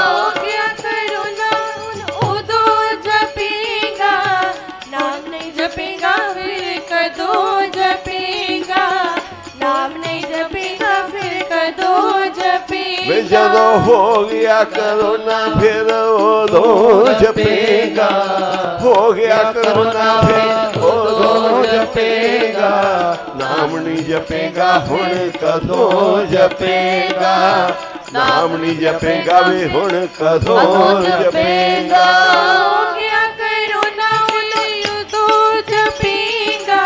ਹੋ ਗਿਆ ਕਰੋਨਾ ਹੁਣ ਉਦੋਂ ਜਪੇਗਾ। ਨਾਮ ਨਹੀਂ ਜਪੇਗਾ ਫਿਰ ਕਦੋਂ ਜਪੇਗਾ? ਨਾਮ ਨਹੀਂ ਜਪੇਗਾ ਫਿਰ ਕਦੋਂ ਜਪੇਗਾ? ਵੇ ਜਦੋਂ ਹੋ ਗਿਆ ਕਰੋਨਾ ਫਿਰ ਉਦੋਂ ਜਪੇਗਾ। ਹੋ ਗਿਆ ਕਰੋਨਾ ਫਿਰ ਉਦੋਂ ਜਪੇਗਾ। ਨਾਮ ਨਹੀਂ ਜਪੇਗਾ ਹੁਣ ਕਦੋਂ ਜਪੇਗਾ? ਨਾਮ ਨਹੀਂ ਜਪੇਗਾ ਵੇ ਹੁਣ ਕਦੋਂ ਜਪੇਗਾ? ਹੋ ਗਿਆ ਕਰੋਨਾ ਉਦੋਂ ਜਪੇਗਾ।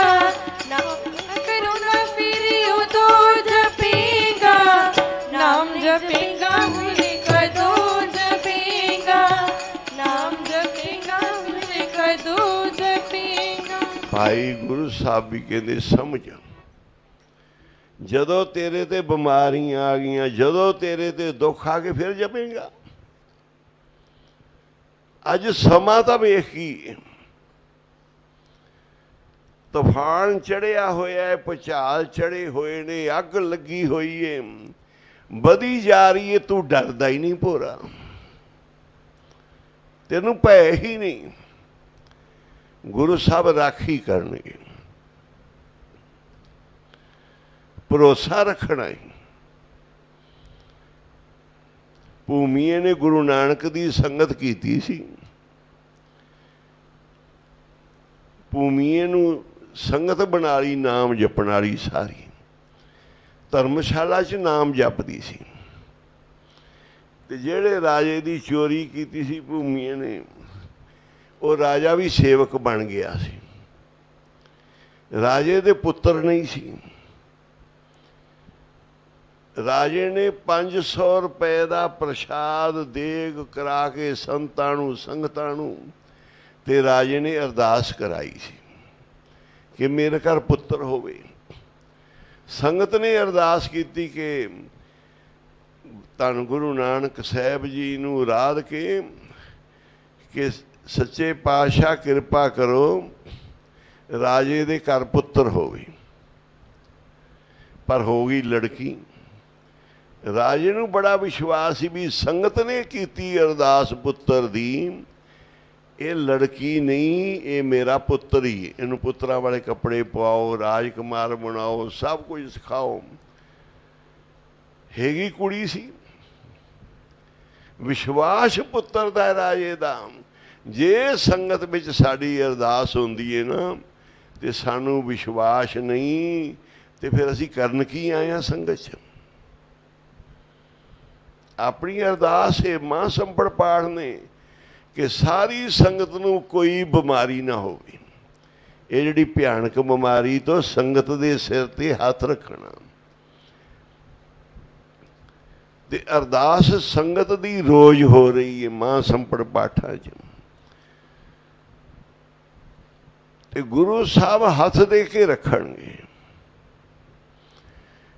ਨਾਮ ਕਰੋਨਾ ਫਿਰ ਉਦੋਂ ਜਪੇਗਾ। ਨਾਮ ਜਪੇਗਾ ਫਿਰ ਕਦੋਂ ਜਪੇਗਾ? ਨਾਮ ਜਪੇਗਾ ਫਿਰ ਕਦੋਂ ਜਪੇਗਾ? ਭਾਈ ਗੁਰੂ ਸਾਹਿਬ ਵੀ ਕਹਿੰਦੇ ਸਮਝ, ਜਦੋਂ ਤੇਰੇ ਤੇ ਬਿਮਾਰੀਆਂ ਆ ਗਈਆਂ, ਜਦੋਂ ਤੇਰੇ ਤੇ ਦੁੱਖ ਆ ਗਏ ਫਿਰ ਜਪੇਗਾ। ਅੱਜ ਸਮਾਂ ਤਾਂ ਵੇਖ ਕੀ, ਤੂਫਾਨ ਚੜਿਆ ਹੋਇਆ ਹੈ, ਭੁਚਾਲ ਚੜੇ ਹੋਏ ਨੇ, ਅੱਗ ਲੱਗੀ ਹੋਈ ਹੈ, ਵਧੀ ਜਾ ਰਹੀ ਹੈ, ਤੂੰ ਡਰਦਾ ਹੀ ਨਹੀਂ ਭੋਰਾ, ਤੈਨੂੰ ਭੈ ਹੀ ਨਹੀਂ। ਗੁਰੂ ਸਾਹਿਬ ਰਾਖੀ ਕਰਨਗੇ, ਭਰੋਸਾ ਰੱਖਣਾ ਹੈ। ਭੂਮੀਏ ਨੇ ਗੁਰੂ ਨਾਨਕ ਦੀ ਸੰਗਤ ਕੀਤੀ ਸੀ। ਭੂਮੀਏ ਨੂੰ ਸੰਗਤ ਬਣਾ ਲਈ, ਨਾਮ ਜਪਣ ਵਾਲੀ ਸਾਰੀ ਧਰਮਸ਼ਾਲਾ 'ਚ ਨਾਮ ਜਪਦੀ ਸੀ। ਤੇ ਜਿਹੜੇ ਰਾਜੇ ਦੀ ਚੋਰੀ ਕੀਤੀ ਸੀ ਭੂਮੀਏ ਨੇ, ਉਹ ਰਾਜਾ ਵੀ ਸੇਵਕ ਬਣ ਗਿਆ ਸੀ। ਰਾਜੇ ਦੇ ਪੁੱਤਰ ਨਹੀਂ ਸੀ। ਰਾਜੇ ਨੇ 500 ਰੁਪਏ ਦਾ ਪ੍ਰਸ਼ਾਦ ਦੇਗ ਕਰਾ ਕੇ ਸੰਤਾਂ ਨੂੰ, ਸੰਗਤਾਂ ਨੂੰ, ਤੇ ਰਾਜੇ ਨੇ ਅਰਦਾਸ ਕਰਾਈ ਸੀ। कि मेरे घर पुत्र होवे। संगत ने अरदास की कि धन गुरु नानक साहब जी नूं राध के सच्चे पातशाह किरपा करो राजे दे घर पुत्र होवे। पर हो गई लड़की। राजे नूं बड़ा विश्वास सी भी संगत ने कीती अरदास पुत्र दी, ये लड़की नहीं, ये मेरा पुत्र ही, इनू पुत्रा वाले कपड़े पवाओ, राजकुमार बनाओ, सब कुछ सिखाओ। हैगी कुड़ी सी, विश्वास पुत्र दा राजे दा। जे संगत विच साडी अरदास हुंदी है ना ते सानू विश्वास नहीं, ते फिर असीं करन की आए हैं संगत च। अपनी अरदास है मां संपड़ पाठ ने कि सारी संगत नूं कोई बीमारी ना होवे। ये जिहड़ी भयानक बीमारी तो संगत दे सिर ते हथ रखना। ते अरदास संगत दी रोज हो रही है मां संपड़ पाठा च। ते गुरु साहब हथ दे के रखणगे।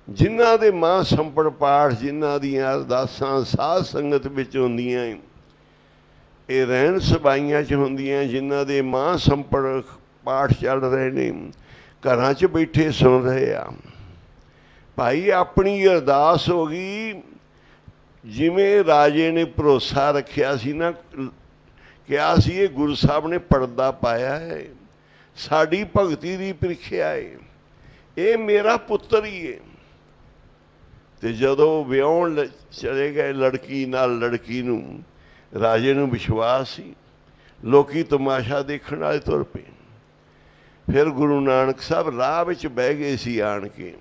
जिन्हां दे मां संपड़ पाठ, जिन्हां दियां अरदासां साध संगत विच हुंदियां, ये रहन सबाइयां च हुंदियां, जिन्हां दे मां संपड़ पाठ चल रहे ने, घरां च बैठे सुन रहे आ। भाई अपनी अरदास हो गई जिवें राजे ने भरोसा रखिया सी ना, क्या सी ये गुरु साहब ने पर्दा पाया है, साड़ी भगती दी प्रीख्या है, ये मेरा पुत्र ही है। ते जदों विआउण चले गए लड़की नाल, लड़की नूं राजे नूं विश्वास सी, लोकी तमाशा देखण वाले तुर पे। फिर गुरु नानक साहब राह विच बह गए सी आण के,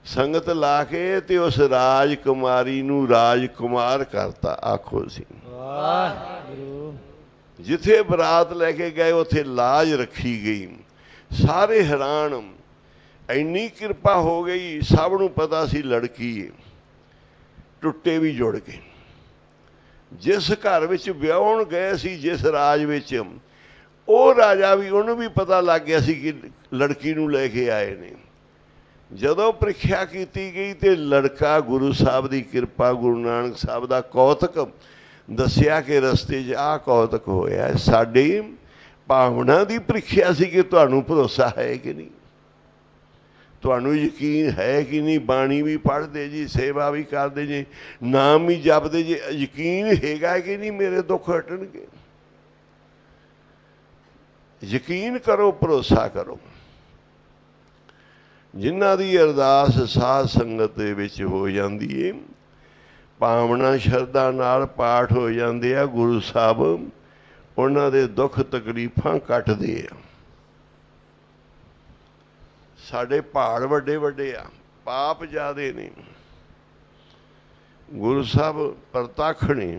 संगत ला के ते उस राजकुमारी नूं राजकुमार करता। आखो सी वाहिगुरू। जिथे बरात लैके गए उथे लाज रखी गई। सारे हैरान, इन्नी कृपा हो गई, सब नूं पता सी लड़की है। टुट्टे भी जुड़ गए। जिस घर विच विआउण गए सी, जिस राज विच, वो राजा भी, उन्होंने भी पता लग गया सी कि लड़की नूं लैके आए ने। जदों प्रीख्या की गई तो लड़का गुरु साहब की कृपा, गुरु नानक साहब का कौतक दसिया कि रस्ते च आ कौतक होया। साडी भावना की प्रीख्या सी कि तुहानूं भरोसा है कि नहीं, तुहानूं यकीन है कि नहीं। बाणी भी पढ़ते जी, सेवा भी करते जी, नाम भी जपते जी, यकीन हैगा कि नहीं मेरे दुख हटणगे। यकीन करो, भरोसा करो। जिन्हां दी अरदास साध संगत दे विच हो जांदी है, भावना शरधा नाल पाठ हो जांदे आ, गुरु साहब उन्हां दे दुख तकलीफां कटदे आ। साडे पहाड़ वड्डे वड्डे आ, पाप ज़्यादे ने। गुरु साहब प्रतख ने।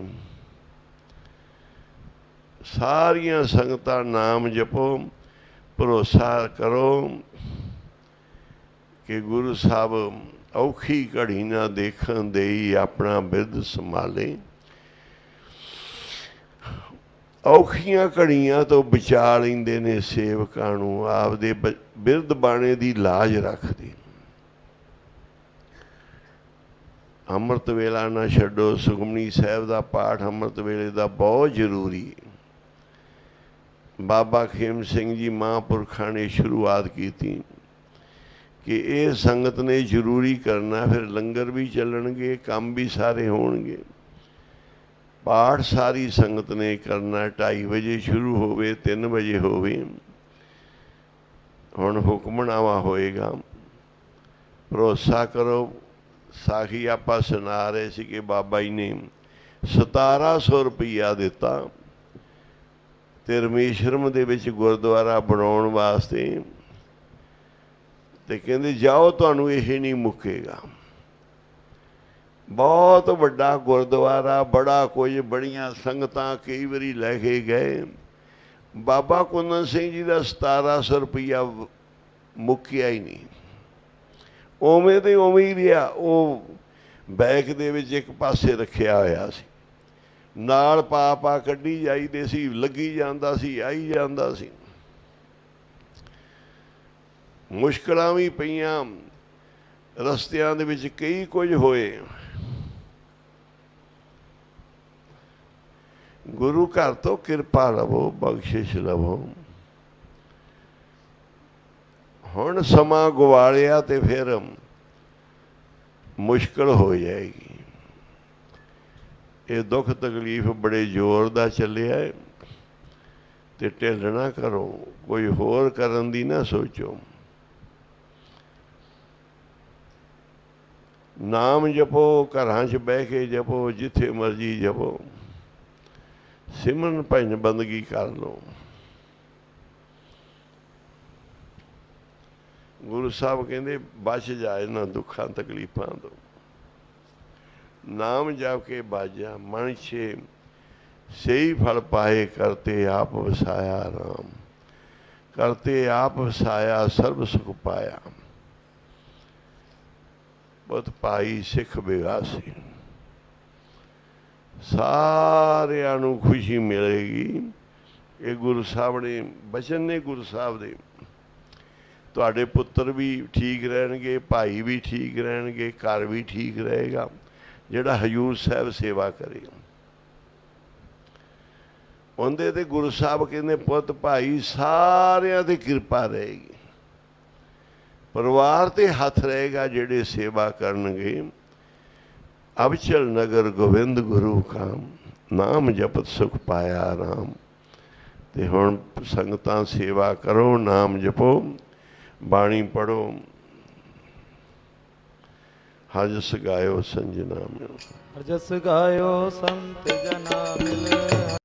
सारियां संगतां नाम जपो, भरोसा करो कि गुरु साहब औखी घड़ी ना देखण देई अपना बिरद संभाले। औखियां घड़ियां तो बचा लैंदे ने सेवकां नूं, आपदे बिरद बाणे दी लाज रखदे। अमृत वेला ना छड्डो। सुखमनी साहिब दा पाठ अमृत वेले दा बहुत जरूरी है। बाबा खेम सिंह जी महापुरखा ने शुरुआत की थी कि ये संगत ने जरूरी करना, फिर लंगर भी चलणगे, काम भी सारे होणगे। पाठ सारी संगत ने करना, 2:30 बजे शुरू होवे, 3 बजे होवे। हुण हुक्मनामा होएगा। भरोसा करो। साखी आपां सुना रहे सी कि बाबा जी ने 1700 रुपया दिता ते रमेशरम दे विच गुरुद्वारा बनाउण वास्ते। ते कहंदे जाओ, तुहानूं इह नहीं मुक्केगा। बहुत वड्डा गुरुद्वारा, बड़ा कुछ, बड़ियां संगतां कई बारी लैके गए। बाबा कुंदन सिंह जी का 1700 रुपया मुक्किया ही नहीं, उवें ते उवें ही रहा। वो बैग दे विच एक पासे रखिया होया सी, नाल पा पा कड्ढी जाईदे सी, लगी जांदा सी, आई जांदा सी। ਮੁਸ਼ਕਲਾਂ ਵੀ ਪਈਆਂ, ਰਸਤਿਆਂ ਦੇ ਵਿੱਚ ਕਈ ਕੁਝ ਹੋਏ। ਗੁਰੂ ਘਰ ਤੋਂ ਕਿਰਪਾ ਲਵੋ, ਬਖਸ਼ਿਸ਼ ਲਵੋ। ਹੁਣ ਸਮਾਂ ਗਵਾਲਿਆ ਤੇ ਫਿਰ ਮੁਸ਼ਕਲ ਹੋ ਜਾਏਗੀ। ਇਹ ਦੁੱਖ ਤਕਲੀਫ ਬੜੇ ਜ਼ੋਰ ਦਾ ਚੱਲਿਆ ਹੈ ਤੇ ਢਿੱਲ ਨਾ ਕਰੋ, ਕੋਈ ਹੋਰ ਕਰਨ ਦੀ ਨਾ ਸੋਚੋ। ਨਾਮ ਜਪੋ, ਘਰਾਂ 'ਚ ਬਹਿ ਕੇ ਜਪੋ, ਜਿੱਥੇ ਮਰਜ਼ੀ ਜਪੋ, ਸਿਮਰਨ ਭਜਨ ਬੰਦਗੀ ਕਰ ਲਓ। ਗੁਰੂ ਸਾਹਿਬ ਕਹਿੰਦੇ ਬਚ ਜਾ ਇਹਨਾਂ ਦੁੱਖਾਂ ਤਕਲੀਫਾਂ ਤੋਂ। ਨਾਮ ਜਪ ਕੇ ਬਾਜਾ ਮਨ ਛੇ ਸਹੀ ਫਲ ਪਾਏ, ਕਰਤੇ ਆਪ ਵਸਾਇਆ ਰਾਮ। ਕਰਤੇ ਆਪ ਵਸਾਇਆ ਸਰਬ ਸੁਖ ਪਾਇਆ। ਬਹੁਤ ਪਾਈ ਸਿੱਖ ਬਿਗਾਸੀ। ਸਾਰਿਆਂ ਨੂੰ ਖੁਸ਼ੀ ਮਿਲੇਗੀ। ਇਹ ਗੁਰੂ ਸਾਹਿਬ ਨੇ ਬਚਨ ਨੇ, ਗੁਰੂ ਸਾਹਿਬ ਦੇ। ਤੁਹਾਡੇ ਪੁੱਤਰ ਵੀ ਠੀਕ ਰਹਿਣਗੇ, ਭਾਈ ਵੀ ਠੀਕ ਰਹਿਣਗੇ, ਘਰ ਵੀ ਠੀਕ ਰਹੇਗਾ ਜਿਹੜਾ ਹਜ਼ੂਰ ਸਾਹਿਬ ਸੇਵਾ ਕਰੇਗਾ। ਉਹਦੇ ਤੇ ਗੁਰੂ ਸਾਹਿਬ ਕਹਿੰਦੇ ਪੁੱਤ ਭਾਈ ਸਾਰਿਆਂ ਤੇ ਕਿਰਪਾ ਰਹੇਗੀ, ਪਰਿਵਾਰ ਤੇ ਹੱਥ ਰਹੇਗਾ ਜਿਹੜੇ ਸੇਵਾ ਕਰਨਗੇ। ਅਬਚਲ ਨਗਰ ਗੋਬਿੰਦ ਗੁਰੂ ਕਾਮ, ਨਾਮ ਜਪਤ ਸੁਖ ਪਾਇਆ ਰਾਮ। ਤੇ ਹੁਣ ਸੰਗਤਾਂ ਸੇਵਾ ਕਰੋ, ਨਾਮ ਜਪੋ, ਬਾਣੀ ਪੜੋ, ਹਜਸ ਗਾਇਓ ਸੰਜਨਾ ਮਿਲੋ। ਜਸ ਗਾਇਓ ਸੰਤ ਜਨਾ ਮਿਲੇ।